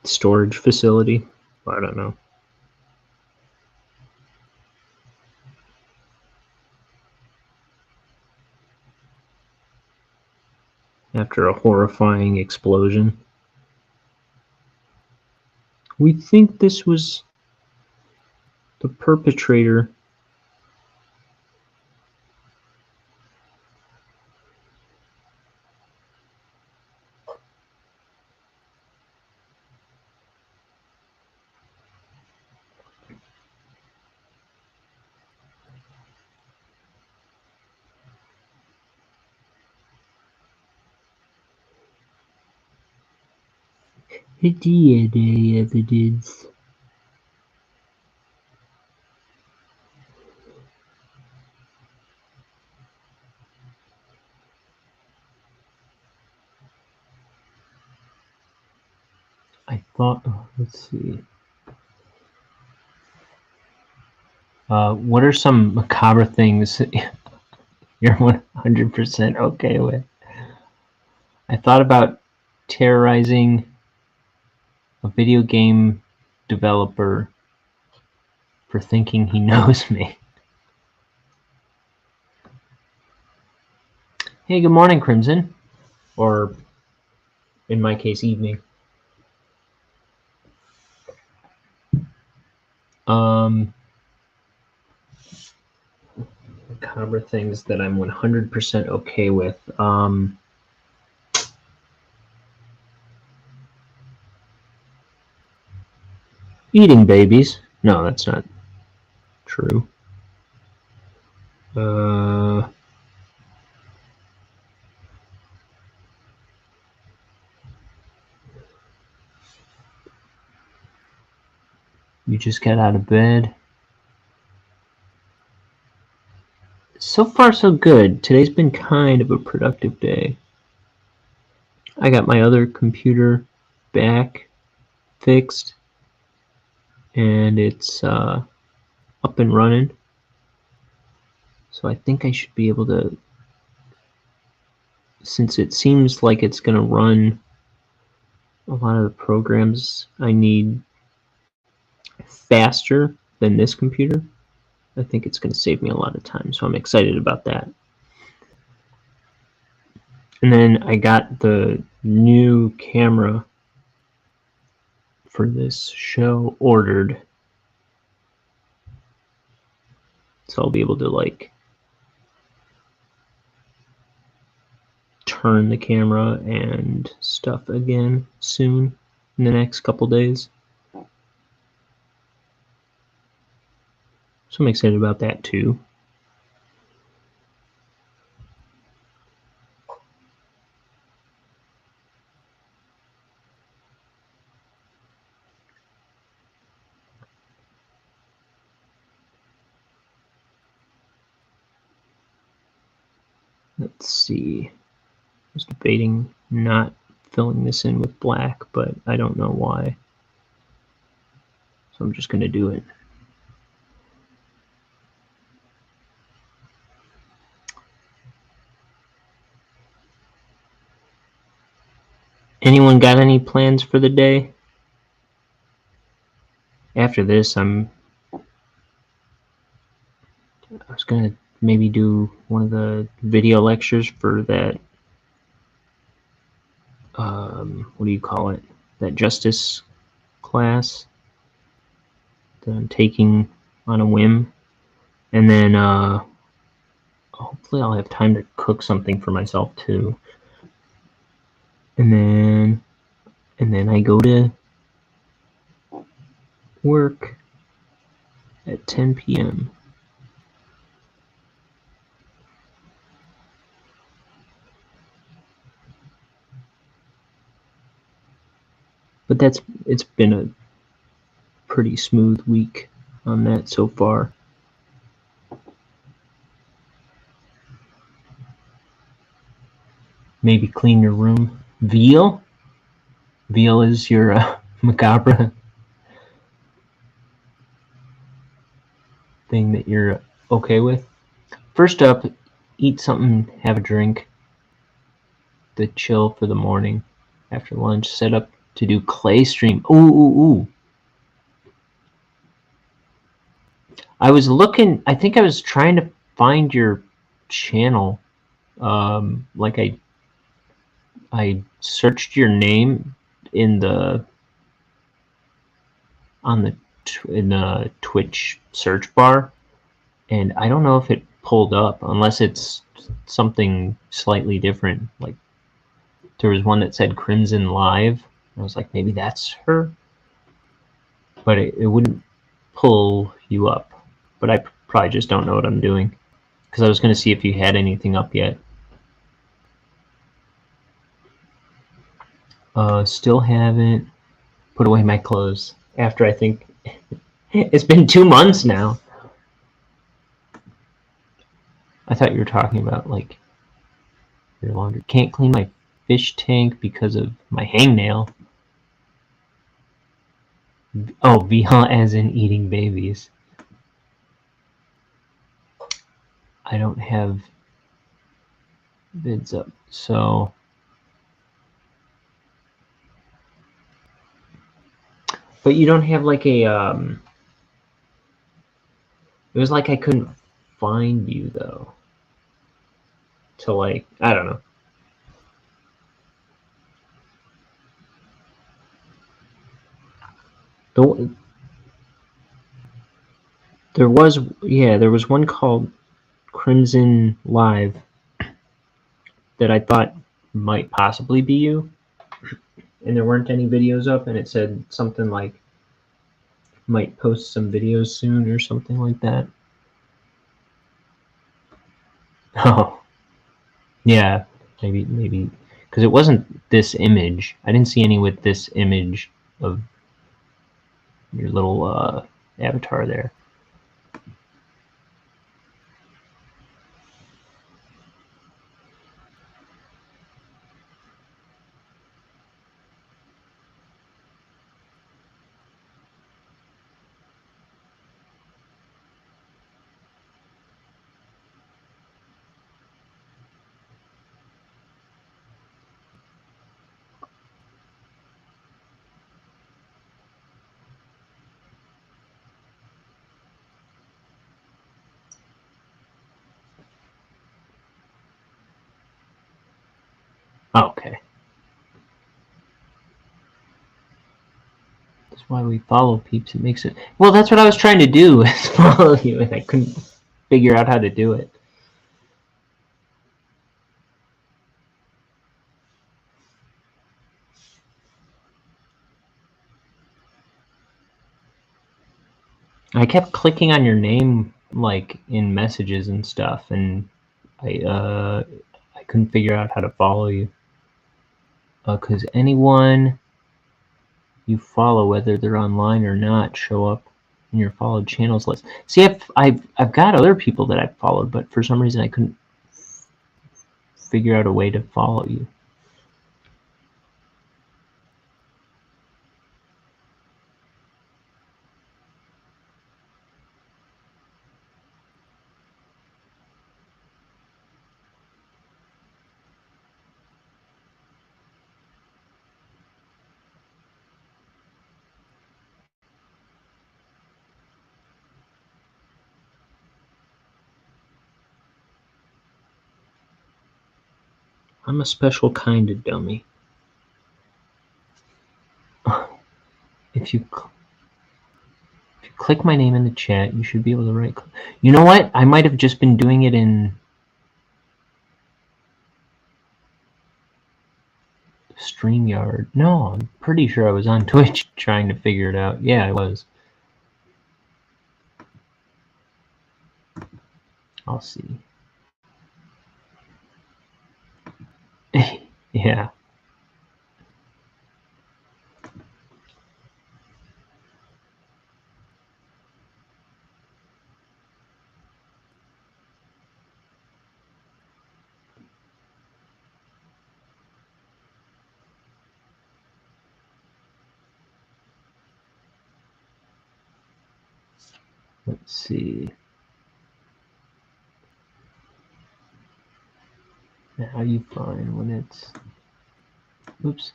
storage facility. I don't know. After a horrifying explosion. We think this was the perpetrator. DNA evidence. I thought, let's see. What are some macabre things you're 100% okay with? I thought about terrorizing a video game developer for thinking he knows me. Hey, good morning, Crimson. Or, in my case, evening. Macabre things that I'm 100% okay with. Eating babies. No, that's not true. You just got out of bed. So far, so good. Today's been kind of a productive day. I got my other computer back fixed, and it's up and running. So I think I should be able to, since it seems like it's going to run a lot of the programs I need faster than this computer, I think it's going to save me a lot of time. So I'm excited about that. And then I got the new camera for this show ordered. So I'll be able to like turn the camera and stuff again soon in the next couple days. So I'm excited about that too. Let's see. I was debating not filling this in with black, but I don't know why. So I'm just going to do it. Anyone got any plans for the day? After this, I was going to maybe do one of the video lectures for that, what do you call it? That justice class that I'm taking on a whim. And then I'll hopefully I'll have time to cook something for myself too. And then I go to work at 10 p.m. But it's been a pretty smooth week on that so far. Maybe clean your room. Veal? Veal is your macabre thing that you're okay with? First up, eat something, have a drink, the chill for the morning. After lunch, set up to do clay stream. Ooh. I was looking, I think I was trying to find your channel. Like I searched your name in the Twitch search bar, and I don't know if it pulled up unless it's something slightly different. Like there was one that said Crimson Live. I was like, maybe that's her, but it wouldn't pull you up. But I probably just don't know what I'm doing, because I was going to see if you had anything up yet. Still haven't put away my clothes after, I think it's been 2 months now. I thought you were talking about like your laundry. Can't clean my fish tank because of my hangnail. Oh, Viha as in eating babies. I don't have vids up, so but you don't have like a it was like I couldn't find you though, to like, I don't know. There was one called Crimson Live that I thought might possibly be you, and there weren't any videos up, and it said something like might post some videos soon or something like that. Oh, yeah, maybe because it wasn't this image. I didn't see any with this image of your little avatar there. Okay. That's why we follow peeps. It makes it... Well, that's what I was trying to do, is follow you, and I couldn't figure out how to do it. I kept clicking on your name, like, in messages and stuff, and I couldn't figure out how to follow you. Because anyone you follow, whether they're online or not, show up in your followed channels list. See, I've got other people that I've followed, but for some reason I couldn't figure out a way to follow you. I'm a special kind of dummy. If you click my name in the chat, you should be able to right click. You know what? I might have just been doing it in StreamYard. No, I'm pretty sure I was on Twitch trying to figure it out. Yeah, I was. I'll see. Yeah. Let's see. Now, how do you find when it's... Oops.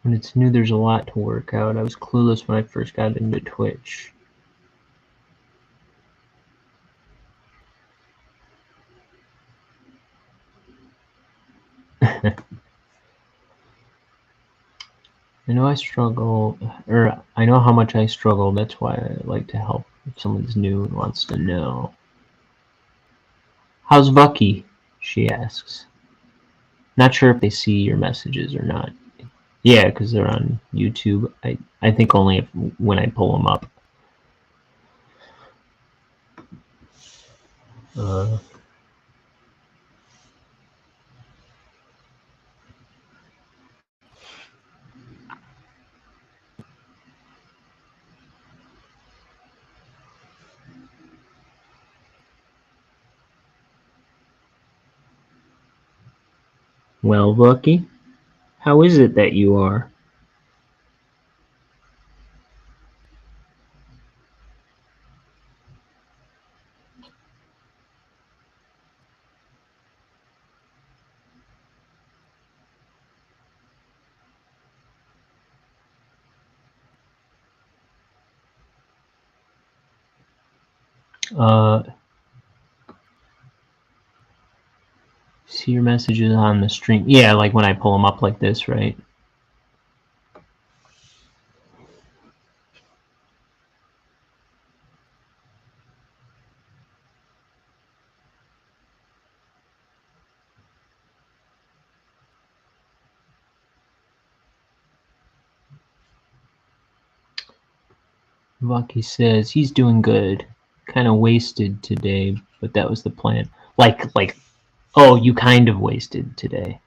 When it's new, there's a lot to work out. I was clueless when I first got into Twitch. I know I struggle, or I know how much I struggle. That's why I like to help if someone's new and wants to know. How's Bucky? She asks. Not sure if they see your messages or not. Yeah, because they're on YouTube. I think only when I pull them up. Well, Bucky, how is it that you are? See your messages on the stream. Yeah, like when I pull them up like this, right? Bucky says he's doing good. Kind of wasted today, but that was the plan. Like, oh, you kind of wasted today,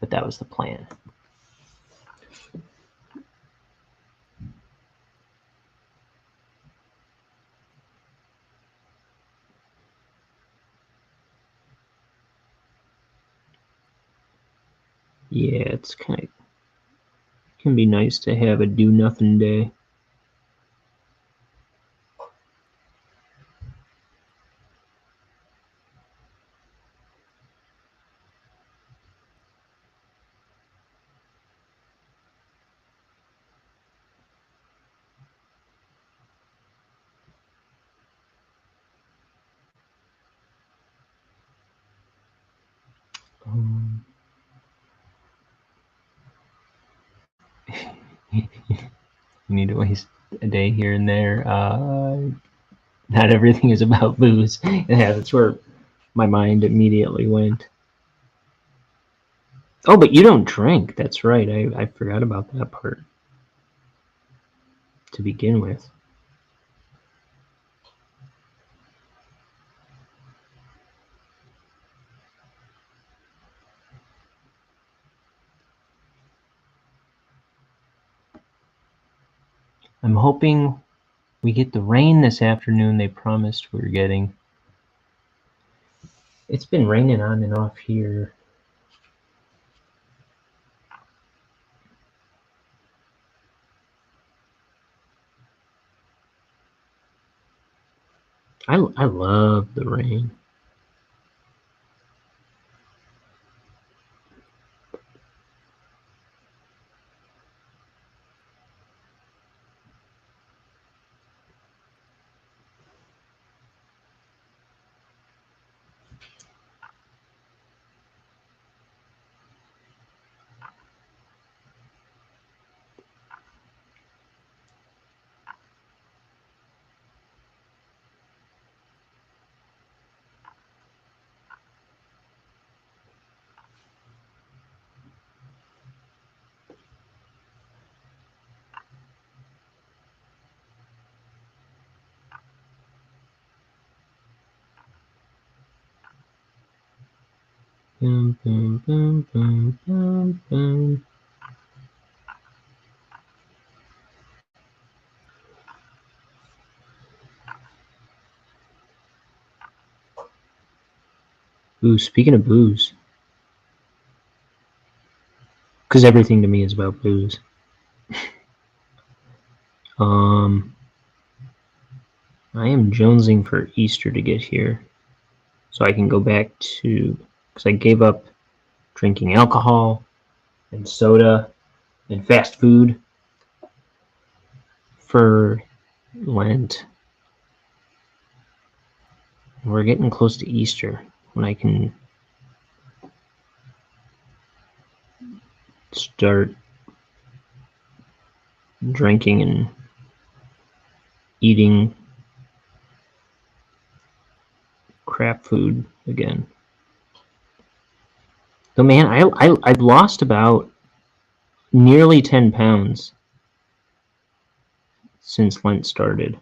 but that was the plan. Yeah, it's kind of can be nice to have a do nothing day. You need to waste a day here and there. Not everything is about booze. Yeah, that's where my mind immediately went. Oh, but you don't drink. That's right. I forgot about that part to begin with. I'm hoping we get the rain this afternoon they promised we were getting. It's been raining on and off here. I love the rain. Boom, boom, boom, boom, boom, boom. Ooh, speaking of booze, because everything to me is about booze. I am jonesing for Easter to get here, so I can go back to, because I gave up drinking alcohol and soda and fast food for Lent. We're getting close to Easter when I can start drinking and eating crap food again. So man, I've lost about nearly 10 pounds since Lent started.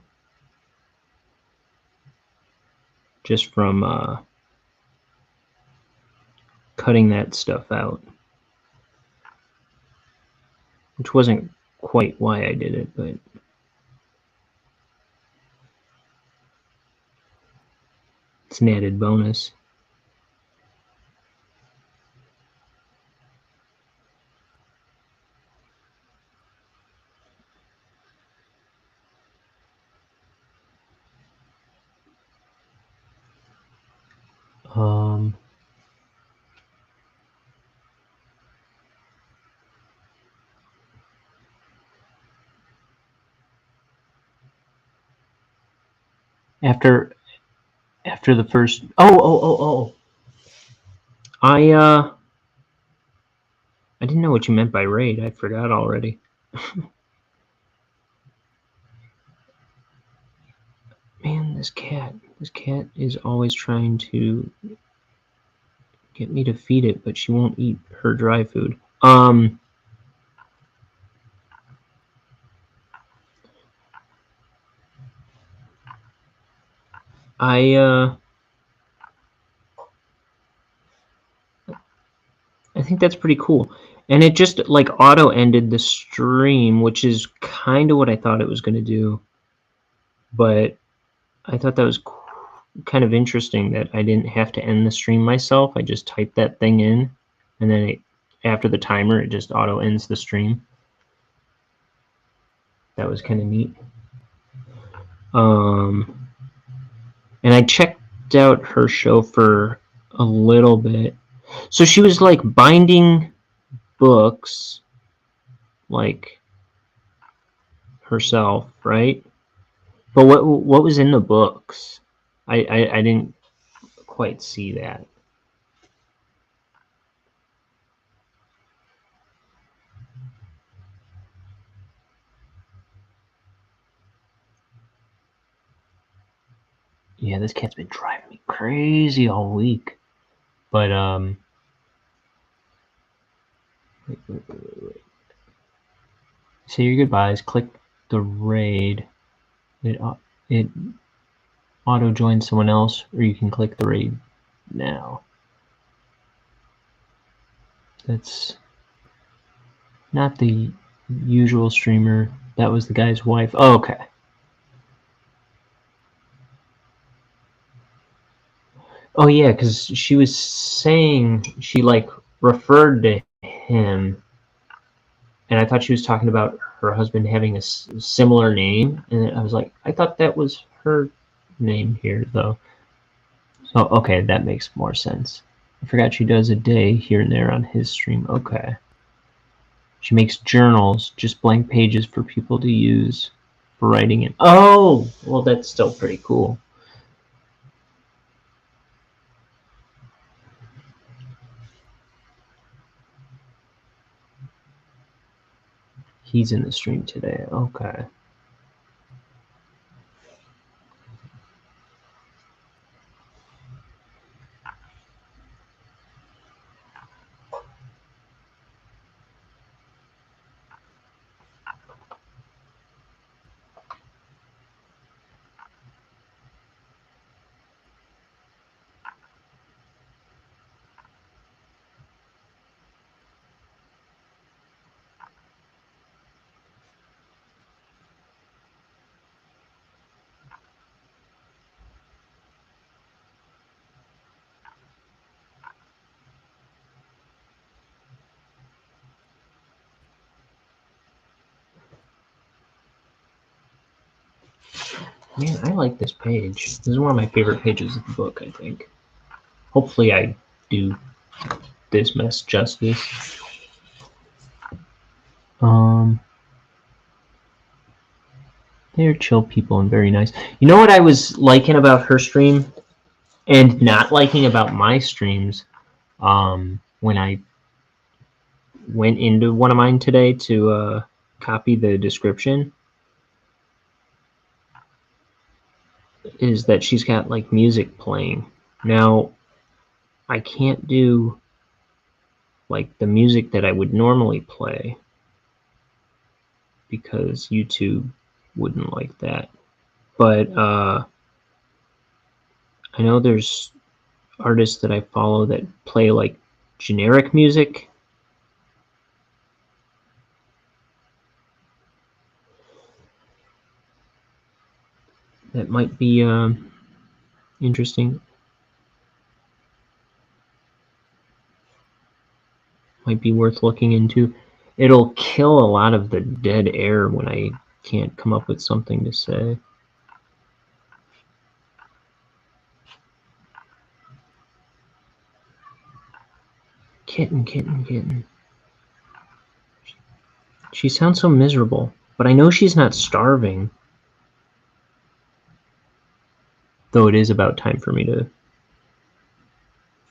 Just from cutting that stuff out. Which wasn't quite why I did it, but it's an added bonus. After the first I didn't know what you meant by raid. I forgot already. Man, this cat is always trying to get me to feed it, but she won't eat her dry food. I think that's pretty cool. And it just like auto ended the stream, which is kind of what I thought it was going to do. But I thought that was kind of interesting that I didn't have to end the stream myself. I just typed that thing in, and then after the timer, it just auto ends the stream. That was kind of neat. And I checked out her show for a little bit. So she was like binding books, like herself, right? But what was in the books? I didn't quite see that. Yeah, this cat's been driving me crazy all week. But wait. Say your goodbyes. Click the raid. It auto joins someone else, or you can click the raid now. That's not the usual streamer. That was the guy's wife. Oh, okay. Oh yeah, because she was saying she like referred to him, and I thought she was talking about her husband having a similar name, and I was like, I thought that was her name here though. So okay, that makes more sense. I forgot she does a day here and there on his stream. Okay. She makes journals, just blank pages for people to use for writing in. Oh, well, that's still pretty cool. He's in the stream today. Okay. Man, I like this page. This is one of my favorite pages of the book, I think. Hopefully I do this mess justice. They're chill people and very nice. You know what I was liking about her stream and not liking about my streams when I went into one of mine today to copy the description is that she's got like music playing. Now, I can't do like the music that I would normally play because YouTube wouldn't like that. But I know there's artists that I follow that play like generic music. That might be interesting. Might be worth looking into. It'll kill a lot of the dead air when I can't come up with something to say. Kitten, kitten, kitten. She sounds so miserable, but I know she's not starving. Though it is about time for me to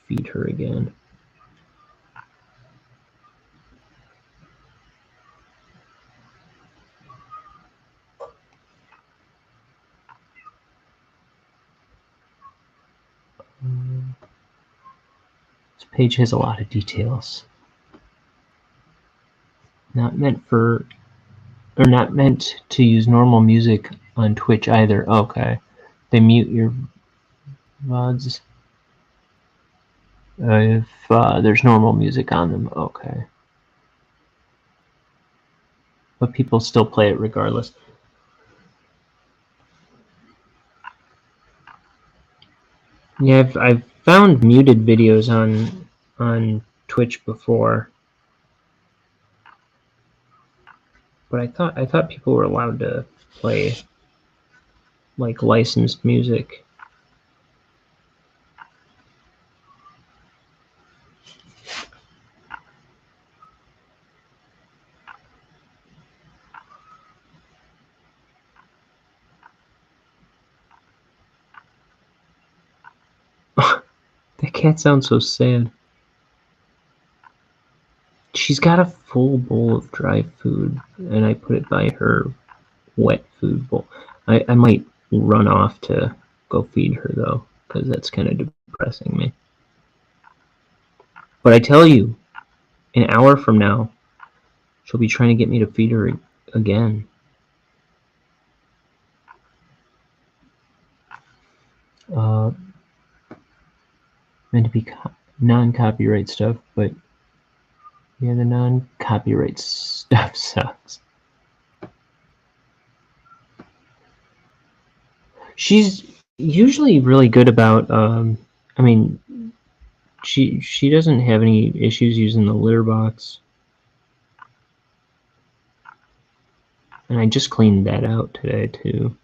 feed her again. This page has a lot of details. Not meant for, or not meant to use normal music on Twitch either. Okay. They mute your VODs if there's normal music on them. Okay. But people still play it regardless. Yeah, I've found muted videos on Twitch before, but I thought people were allowed to play like licensed music. That cat sounds so sad. She's got a full bowl of dry food, and I put it by her wet food bowl. I might run off to go feed her, though, because that's kind of depressing me. But I tell you, an hour from now, she'll be trying to get me to feed her again. Meant to be non-copyright stuff, but yeah, the non-copyright stuff sucks. She's usually really good about. I mean, she doesn't have any issues using the litter box, and I just cleaned that out today too.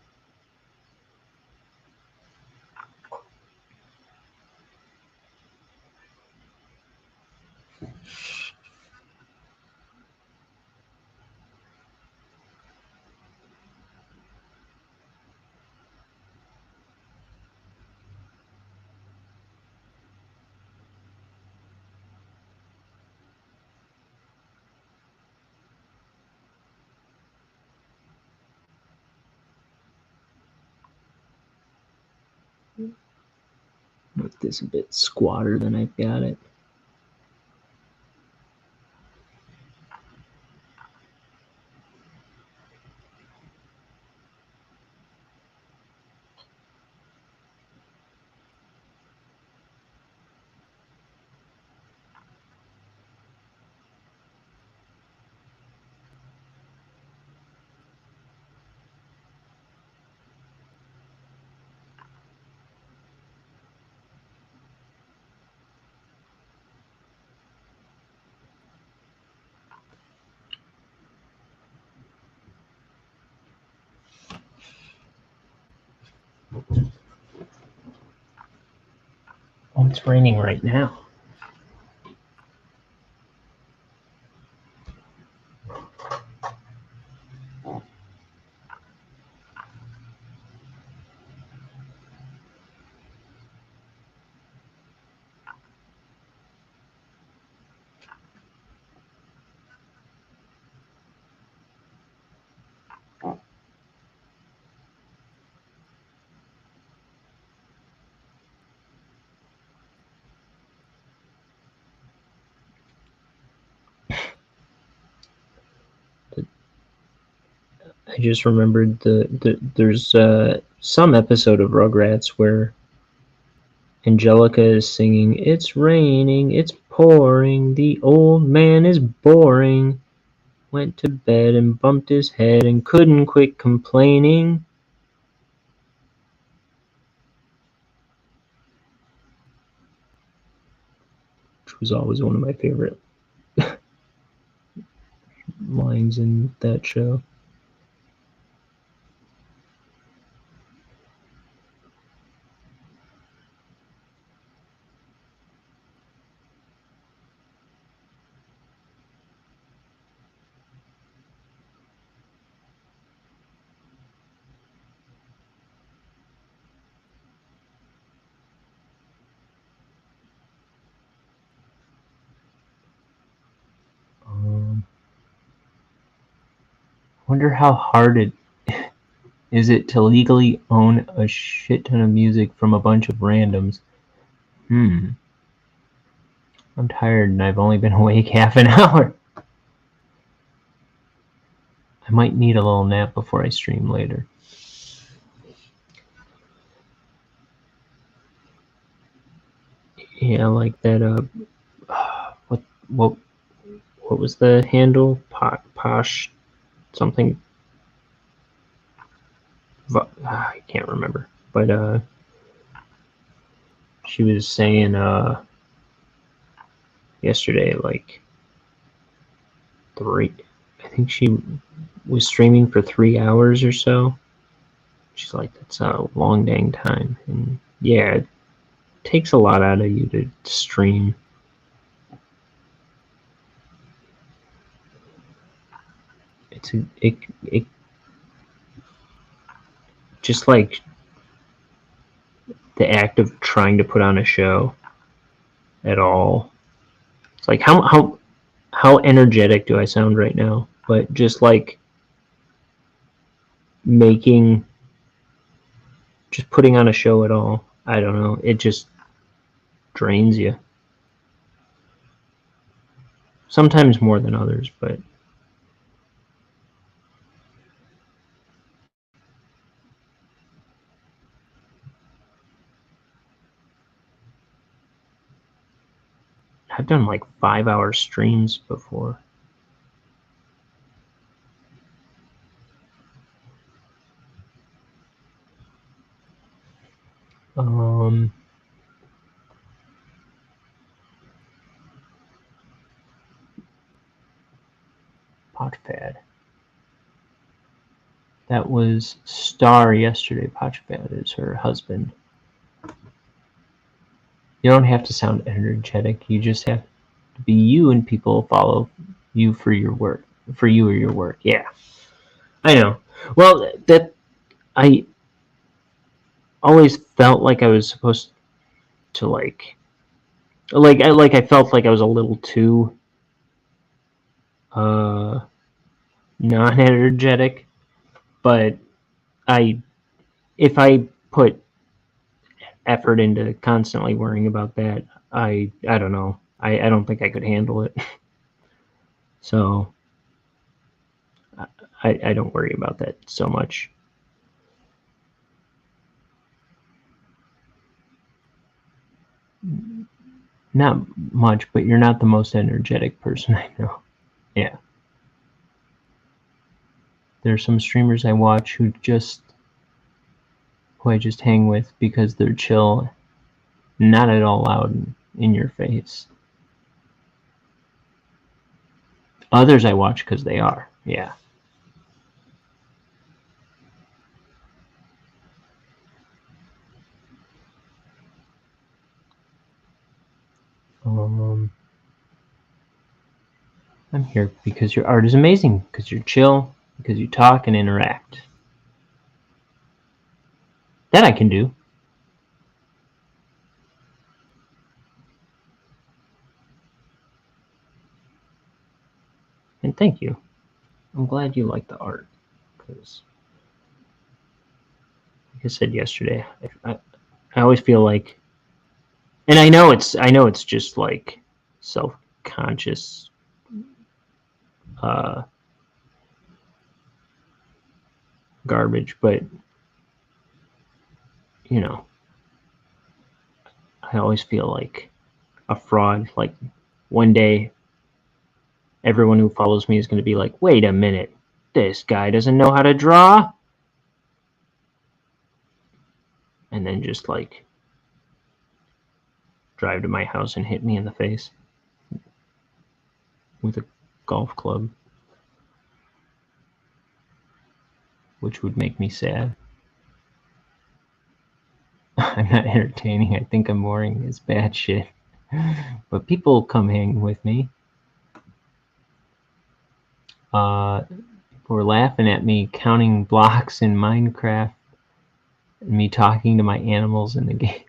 Make this a bit squatter than I've got it. Oh, it's raining right now. I just remembered there's some episode of Rugrats where Angelica is singing, "It's raining, it's pouring, the old man is boring, went to bed and bumped his head and couldn't quit complaining." Which was always one of my favorite lines in that show. Wonder how hard it is it to legally own a shit ton of music from a bunch of randoms. I'm tired and I've only been awake half an hour. I might need a little nap before I stream later. Yeah, like that. What was the handle? Posh something. I can't remember. But she was saying yesterday, like I think she was streaming for 3 hours or so. She's like, that's a long dang time. And yeah, it takes a lot out of you to stream. It just like the act of trying to put on a show at all. It's like how energetic do I sound right now? But just like just putting on a show at all. I don't know. It just drains you. Sometimes more than others, but I've done like 5-hour streams before. Potfad. That was Star yesterday. Potfad is her husband. You don't have to sound energetic. You just have to be you, and people follow you for your work. For you or your work. Yeah, I know. Well, that I always felt like I was supposed to I felt like I was a little too non-energetic, but if I put effort into constantly worrying about that, I don't know. I don't think I could handle it. So I don't worry about that so much. Not much, but you're not the most energetic person I know. Yeah. There's some streamers I watch who I just hang with because they're chill, not at all loud in your face. Others I watch because they are. Yeah. I'm here because your art is amazing, because you're chill, because you talk and interact. That I can do. And thank you. I'm glad you like the art, because, like I said yesterday, I always feel like, and I know it's just like self-conscious garbage, but you know, I always feel like a fraud. Like one day, everyone who follows me is going to be like, "Wait a minute, this guy doesn't know how to draw," and then just like drive to my house and hit me in the face with a golf club, which would make me sad. I'm not entertaining. I think I'm boring. It's bad shit. But people come hang with me. People were laughing at me counting blocks in Minecraft and me talking to my animals in the game.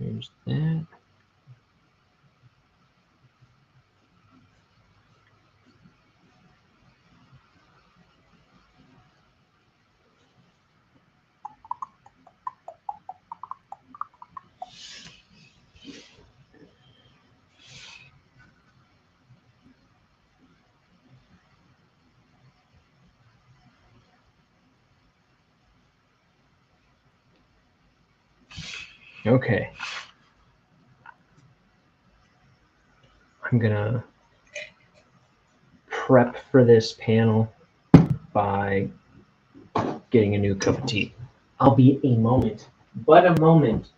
There's that. Okay. I'm gonna prep for this panel by getting a new cup of tea. I'll be a moment, but a moment.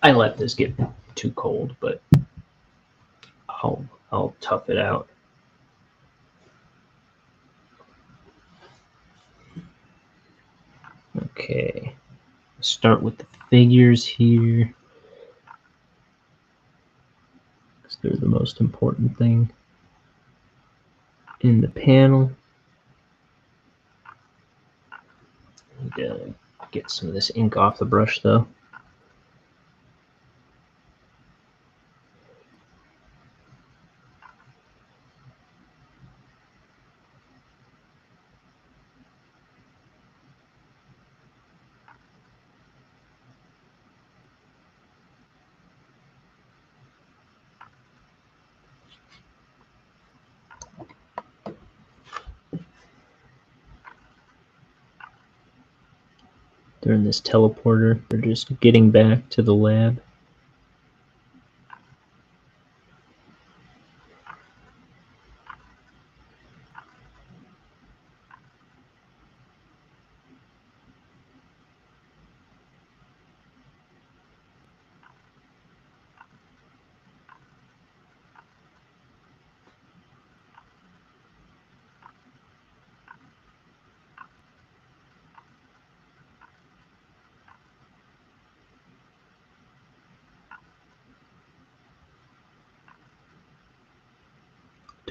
I let this get too cold, but I'll tough it out. Okay. Start with the figures here, because they're the most important thing in the panel. Need to get some of this ink off the brush though. They're in this teleporter. They're just getting back to the lab.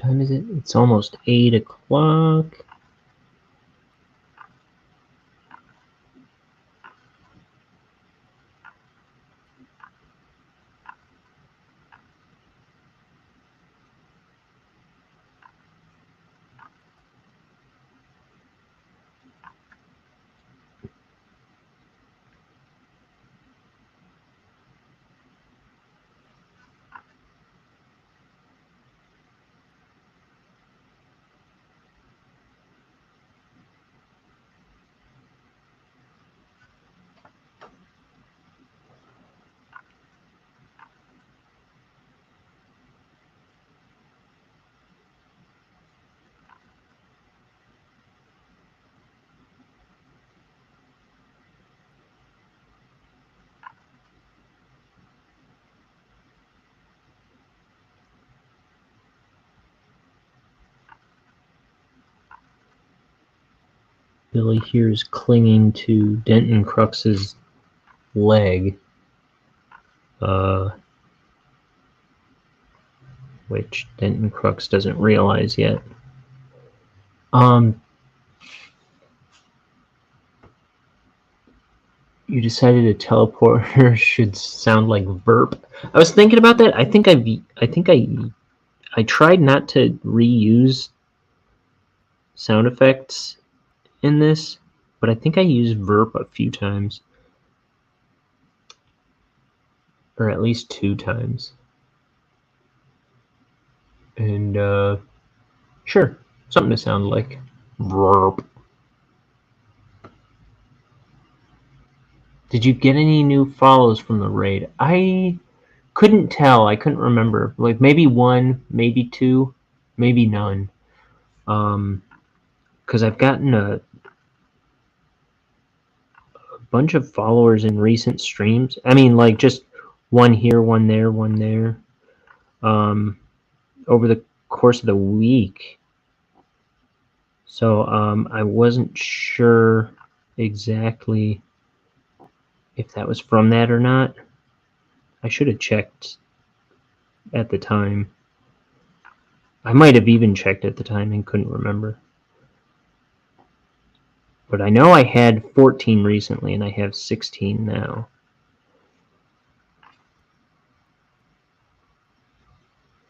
time is it? It's almost 8 o'clock. Billy here is clinging to Denton Crux's leg, which Denton Crux doesn't realize yet. You decided a teleporter should sound like Verp. I was thinking about that. I think I tried not to reuse sound effects in this, but I think I used Verp a few times, or at least 2 times. And sure, something to sound like Verp. Did you get any new follows from the raid? I couldn't tell. I couldn't remember. Like maybe 1, maybe 2, maybe none. Because I've gotten a bunch of followers in recent streams. I mean, like just 1 here, 1 there, 1 there. Over the course of the week. So I wasn't sure exactly if that was from that or not. I should have checked at the time. I might have even checked at the time and couldn't remember. But I know I had 14 recently and I have 16 now.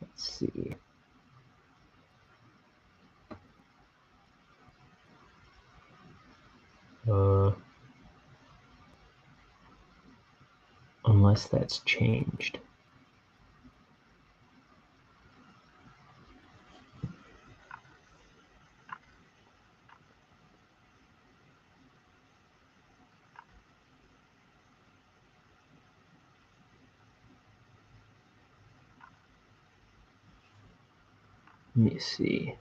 Let's see. Unless that's changed. Let me see.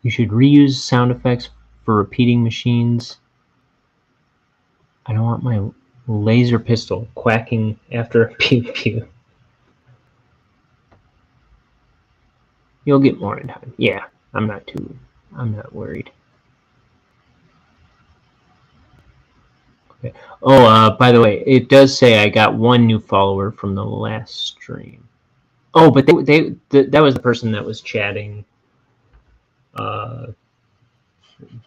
You should reuse sound effects for repeating machines. I don't want my laser pistol quacking after a pew pew. You'll get more in time. Yeah, I'm not worried. Okay. Oh, by the way, it does say I got 1 new follower from the last stream. Oh, but that was the person that was chatting.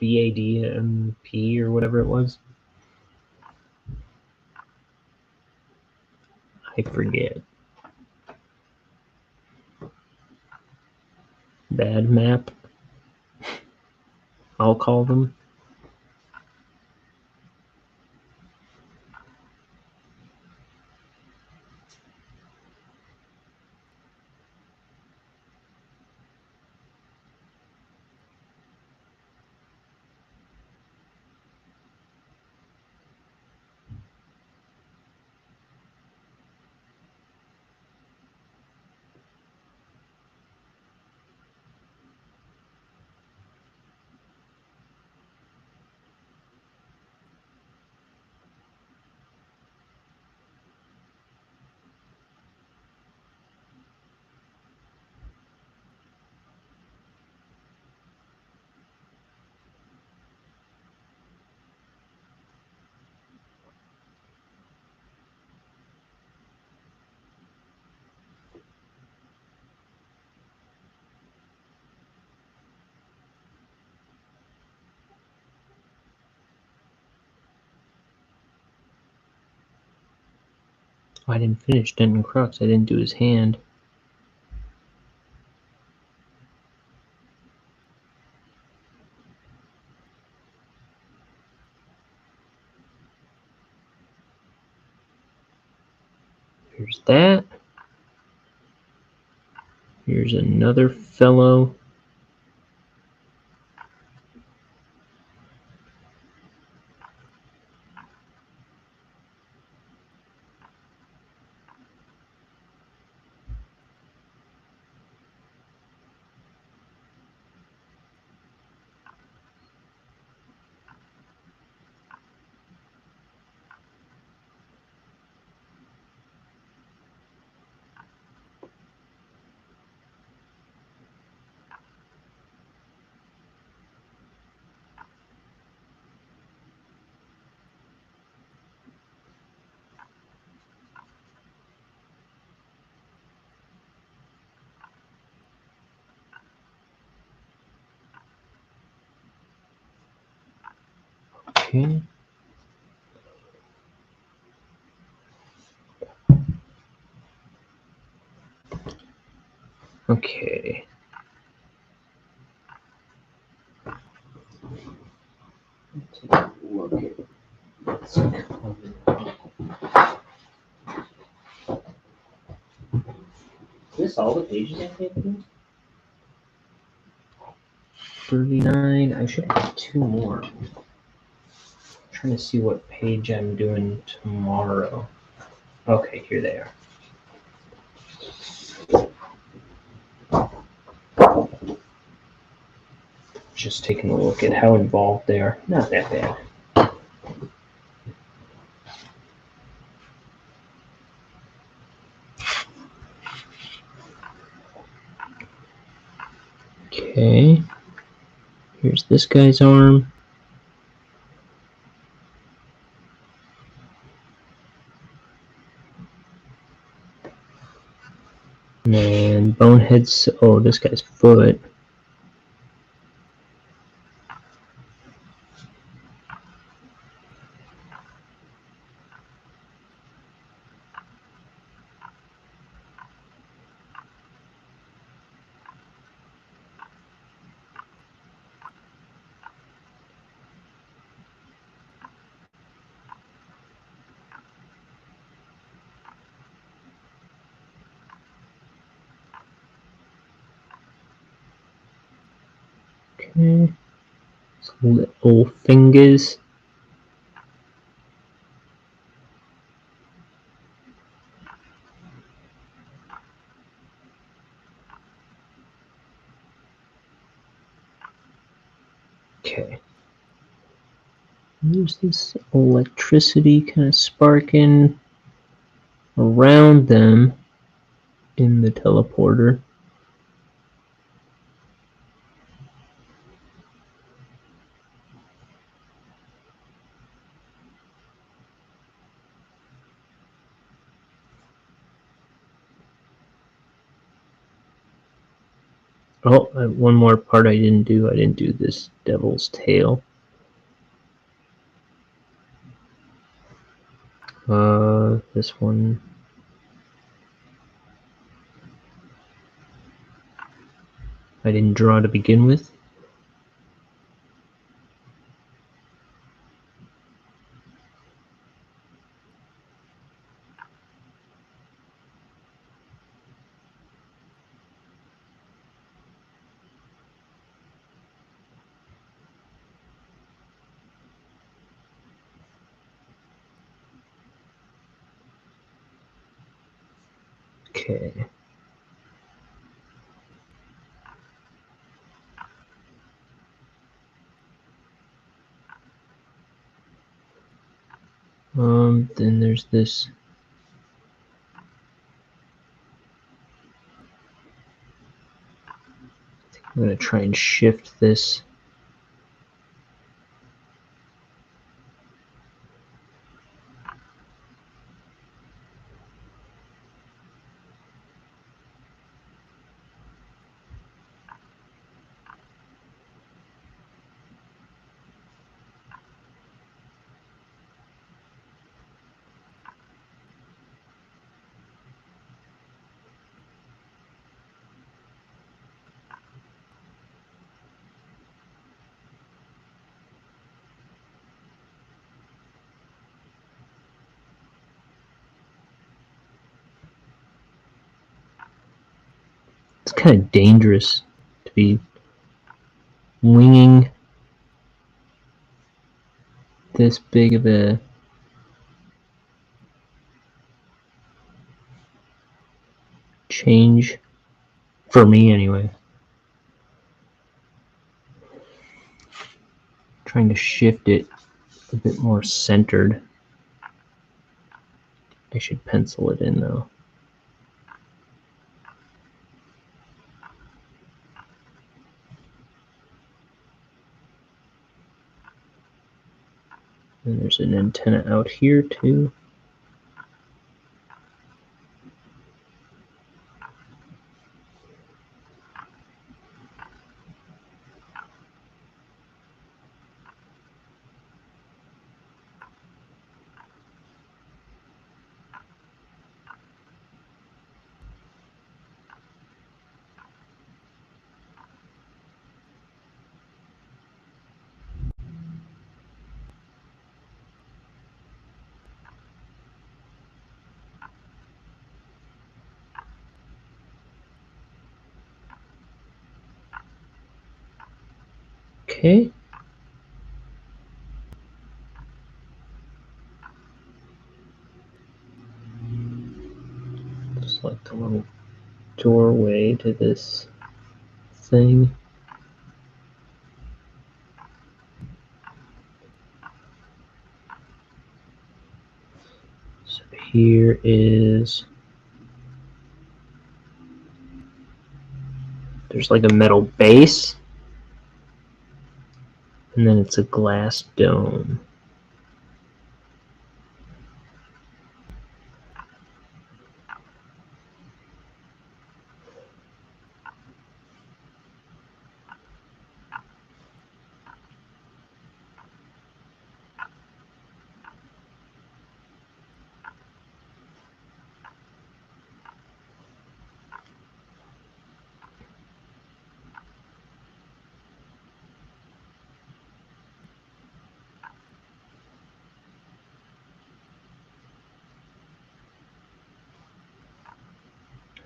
BADMP or whatever it was. I forget. Bad map. I'll call them. Oh, I didn't finish Denton Crux. I didn't do his hand. Here's that. Here's another fellow. Okay. Okay. Take a look at what's coming up. Is this all the pages I typed in? 39. I should have 2 more. I'm trying to see what page I'm doing tomorrow. Okay, here they are. Just taking a look at how involved they are. Not that bad. Okay. Here's this guy's arm. And Bonehead's, oh, this guy's foot. Okay. Some little fingers. Okay. There's this electricity kind of sparking around them in the teleporter. Oh, one more part I didn't do. I didn't do this devil's tail. This one. I didn't draw to begin with. Okay. Then there's this. I'm gonna try and shift this. It's kind of dangerous to be winging this big of a change, for me anyway. Trying to shift it a bit more centered. I should pencil it in though. And there's an antenna out here too. Okay. Select a little doorway to this thing. So here is, there's like a metal base, and then it's a glass dome.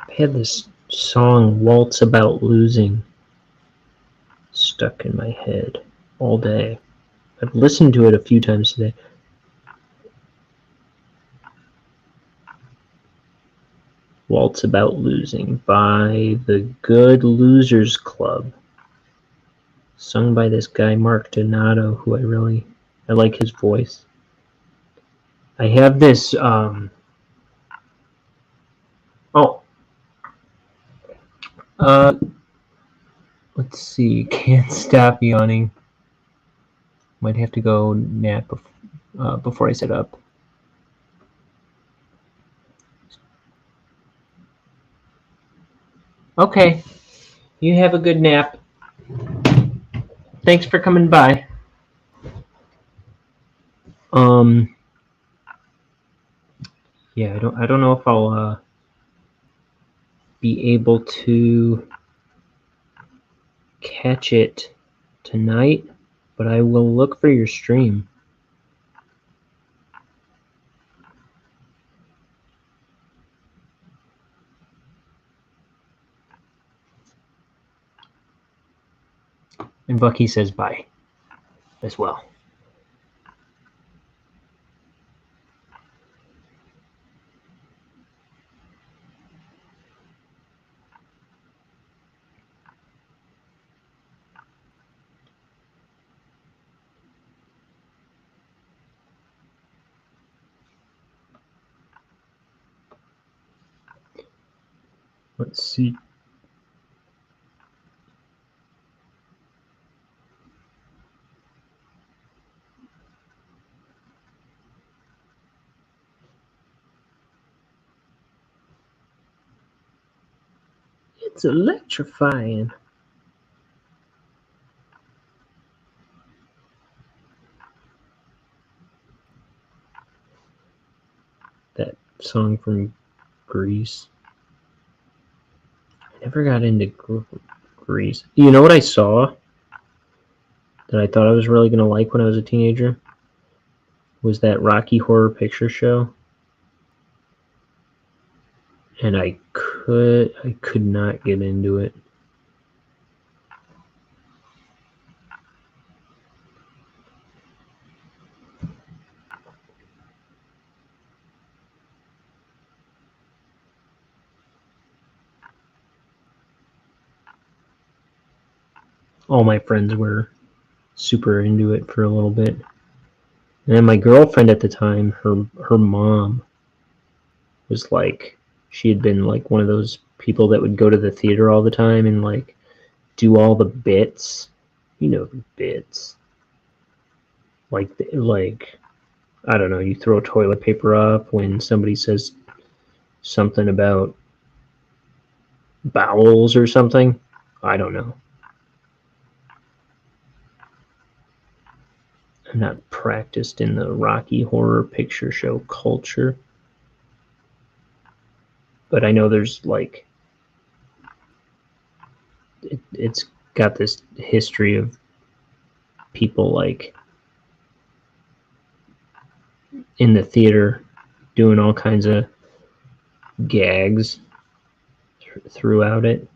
I had this song, Waltz About Losing, stuck in my head all day. I've listened to it a few times today. Waltz About Losing by the Good Losers Club, sung by this guy Mark Donato, who I like his voice. I have this let's see, can't stop yawning. Might have to go nap before I set up. Okay, you have a good nap. Thanks for coming by. Yeah, I don't know if I'll be able to catch it tonight, but I will look for your stream. And Bucky says bye as well. Let's see. It's electrifying. That song from Grease. I never got into Grease. You know what I saw that I thought I was really going to like when I was a teenager? Was that Rocky Horror Picture Show. And I could not get into it. All my friends were super into it for a little bit. And then my girlfriend at the time, her mom was like, she had been like one of those people that would go to the theater all the time and like do all the bits. You know the bits. Like I don't know, you throw toilet paper up when somebody says something about bowels or something. I don't know. I'm not practiced in the Rocky Horror Picture Show culture, but I know there's like it's got this history of people like in the theater doing all kinds of gags throughout it.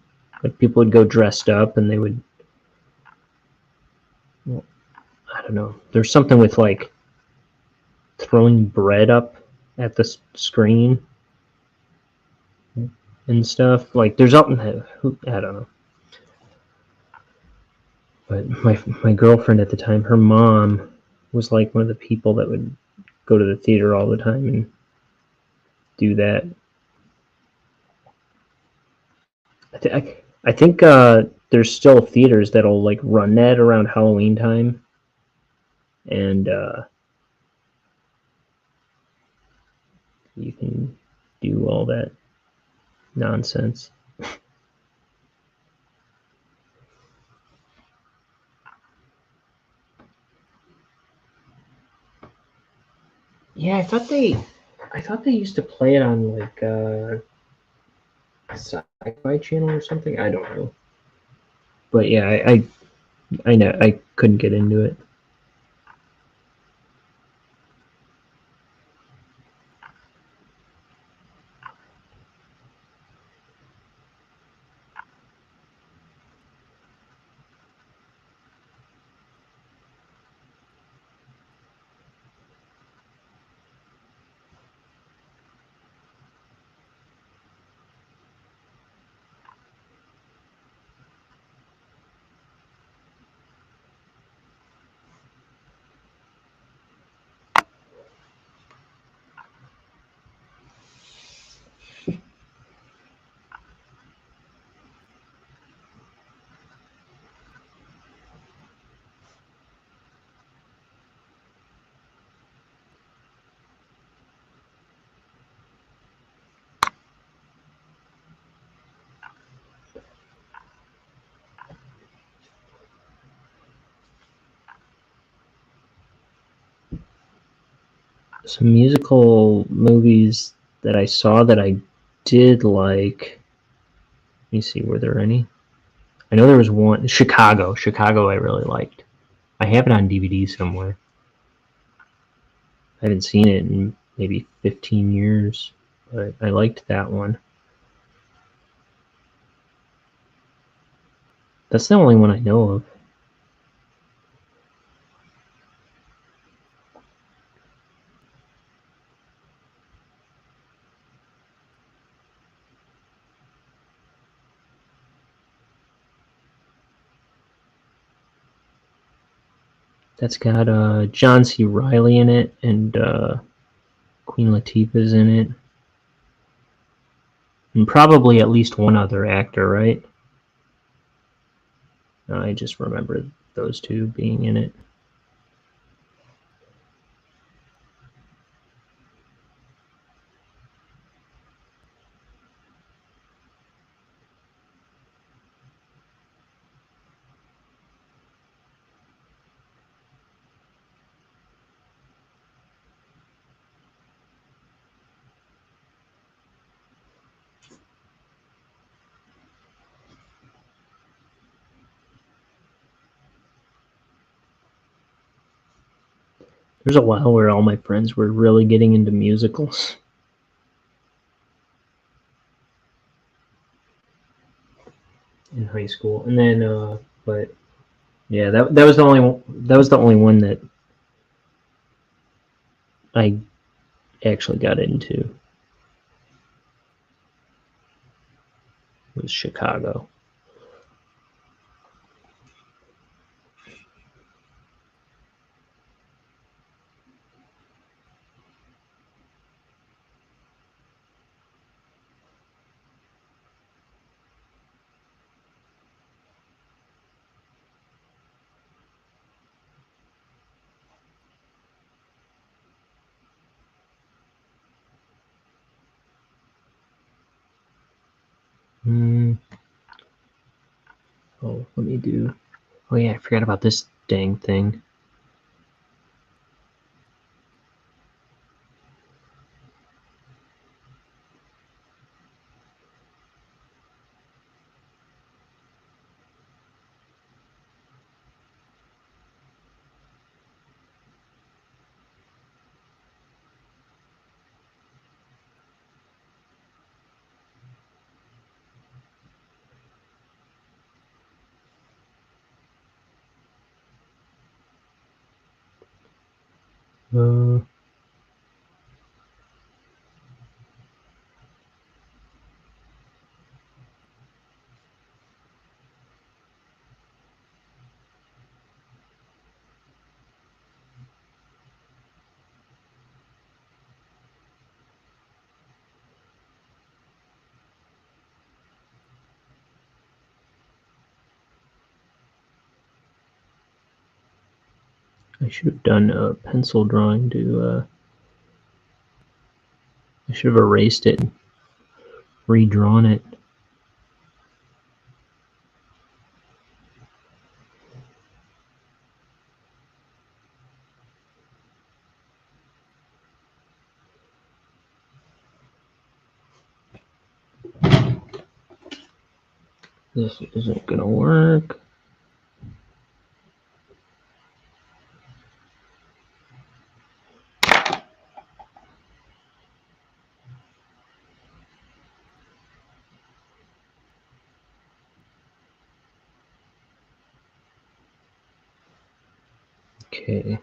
Like people would go dressed up and they would, well, I don't know. There's something with like throwing bread up at the screen and stuff. Like there's something that, I don't know. But my girlfriend at the time, her mom was like one of the people that would go to the theater all the time and do that. I think there's still theaters that'll like run that around Halloween time, and you can do all that nonsense. Yeah, I thought they used to play it on like sci-fi channel or something. I don't know, but yeah, I know I couldn't get into it. Some musical movies that I saw that I did like. Let me see, were there any? I know there was one. Chicago. Chicago I really liked. I have it on DVD somewhere. I haven't seen it in maybe 15 years, but I liked that one. That's the only one I know of. That's got John C. Reilly in it, and Queen Latifah's in it. And probably at least one other actor, right? I just remember those two being in it. There's a while where all my friends were really getting into musicals. in high school, and then but yeah, that was the only one that I actually got into. Was Chicago. Oh, let me do. Oh yeah, I forgot about this dang thing. I should have done a pencil drawing to. I should have erased it and redrawn it. This isn't gonna work. Okay.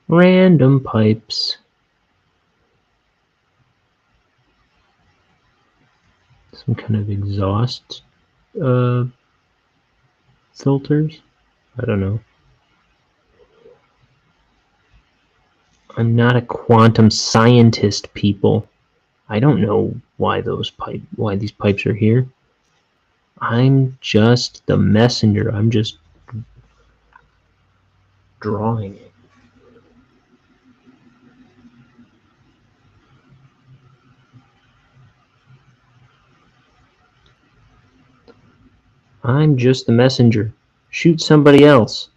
Random pipes. Some kind of exhaust filters. I don't know. I'm not a quantum scientist, people. I don't know why these pipes are here. I'm just the messenger. I'm just drawing it. I'm just the messenger. Shoot somebody else.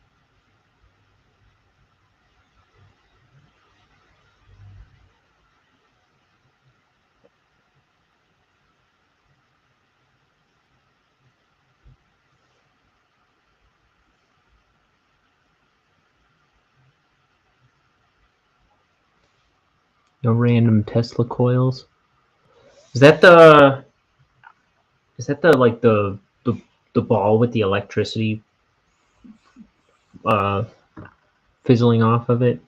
No random Tesla coils. Is that the like the ball with the electricity uh, fizzling off of it?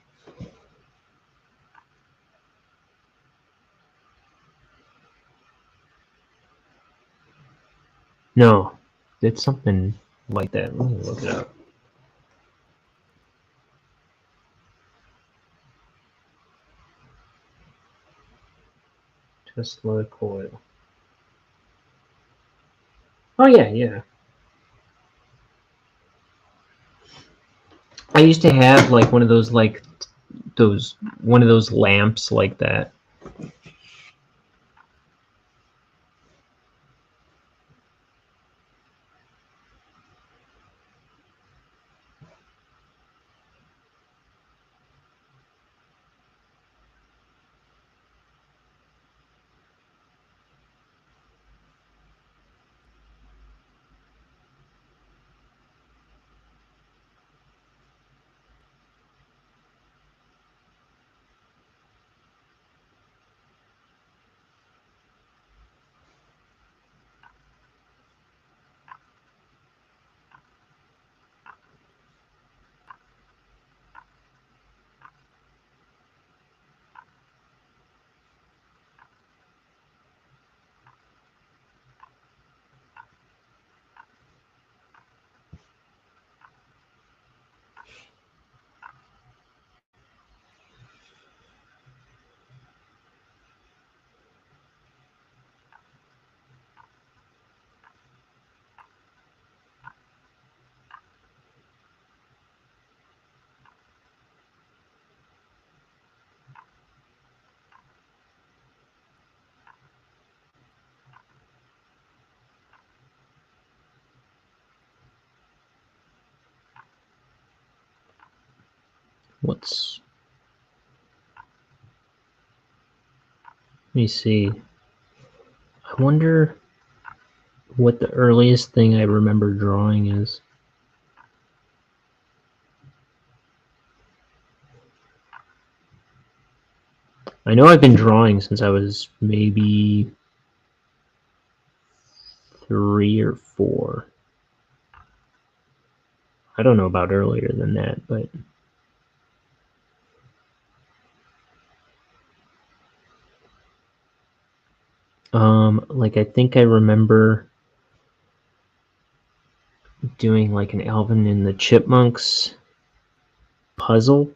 No, it's something like that. Let me look it up. Tesla coil. Oh yeah, yeah. I used to have like one of those like one of those lamps like that. Let me see. I wonder what the earliest thing I remember drawing is. I know I've been drawing since I was maybe 3 or 4. I don't know about earlier than that, but like I think I remember doing like an Alvin and the Chipmunks puzzle,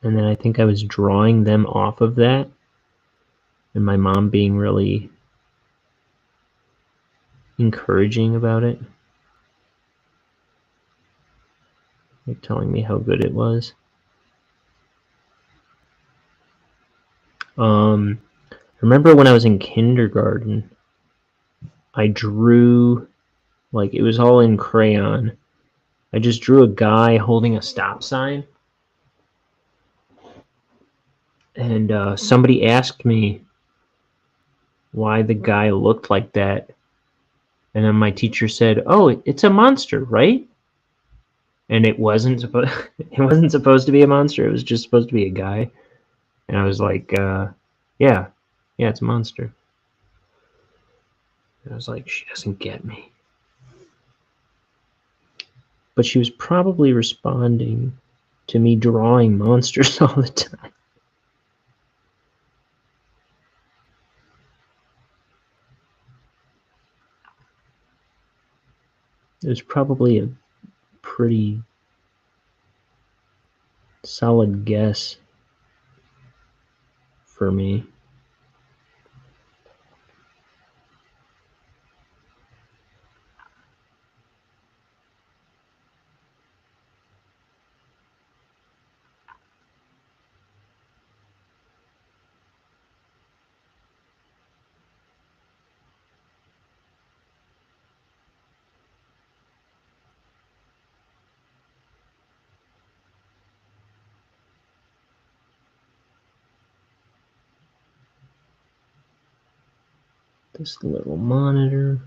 and then I think I was drawing them off of that, and my mom being really encouraging about it, like telling me how good it was. I remember when I was in kindergarten, I drew, like it was all in crayon. I just drew a guy holding a stop sign, and somebody asked me why the guy looked like that, and then my teacher said, "Oh, it's a monster, right?" And it wasn't supposed it wasn't supposed to be a monster. It was just supposed to be a guy, and I was like, "Yeah, it's a monster." And I was like, "She doesn't get me," but she was probably responding to me drawing monsters all the time. It was probably a pretty solid guess for me. This little monitor.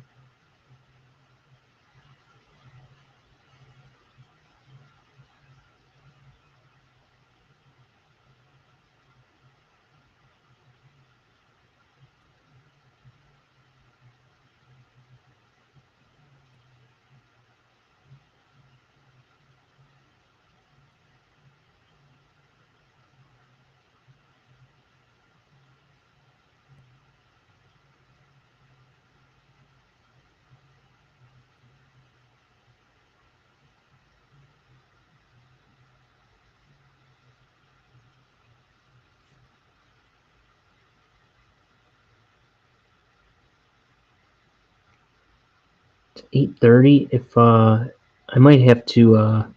It's 8:30. If I might have to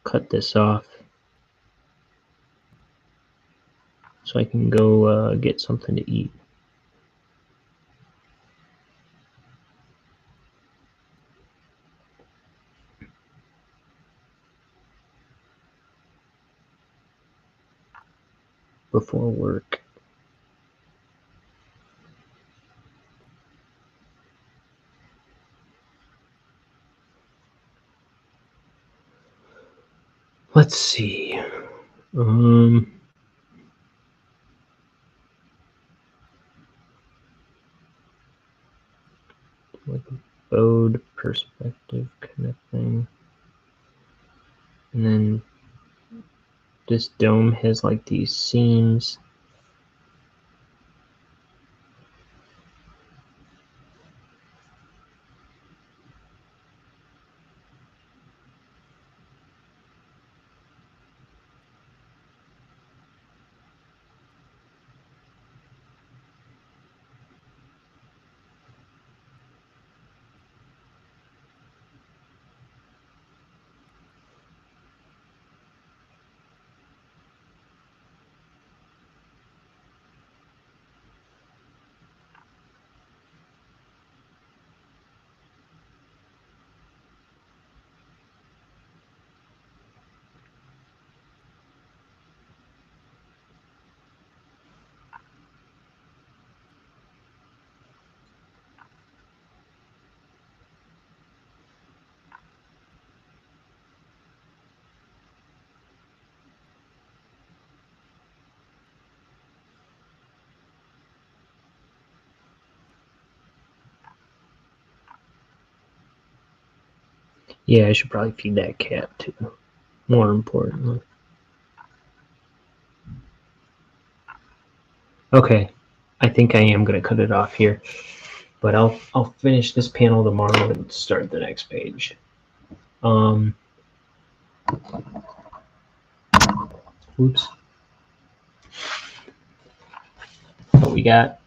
cut this off. so I can go get something to eat. Before work. Let's see. Like a bowed perspective kind of thing. And then this dome has like these seams. Yeah, I should probably feed that cat too. More importantly. Okay, I think I am gonna cut it off here, but I'll finish this panel tomorrow and start the next page. Oops. But we got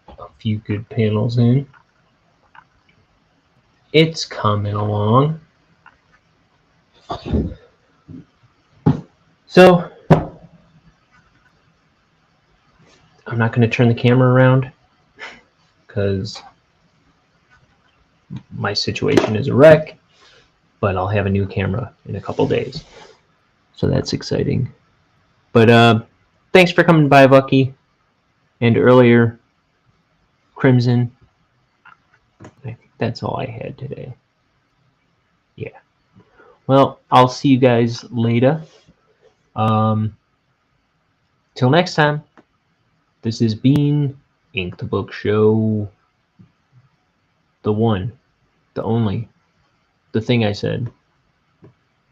a few good panels in. It's coming along. So I'm not going to turn the camera around because my situation is a wreck, but I'll have a new camera in a couple days. So that's exciting. But thanks for coming by, Bucky. And earlier, Crimson. I think that's all I had today. Yeah. Well, I'll see you guys later. Till next time, this has been Ink the Book Show. The one, the only, the thing I said.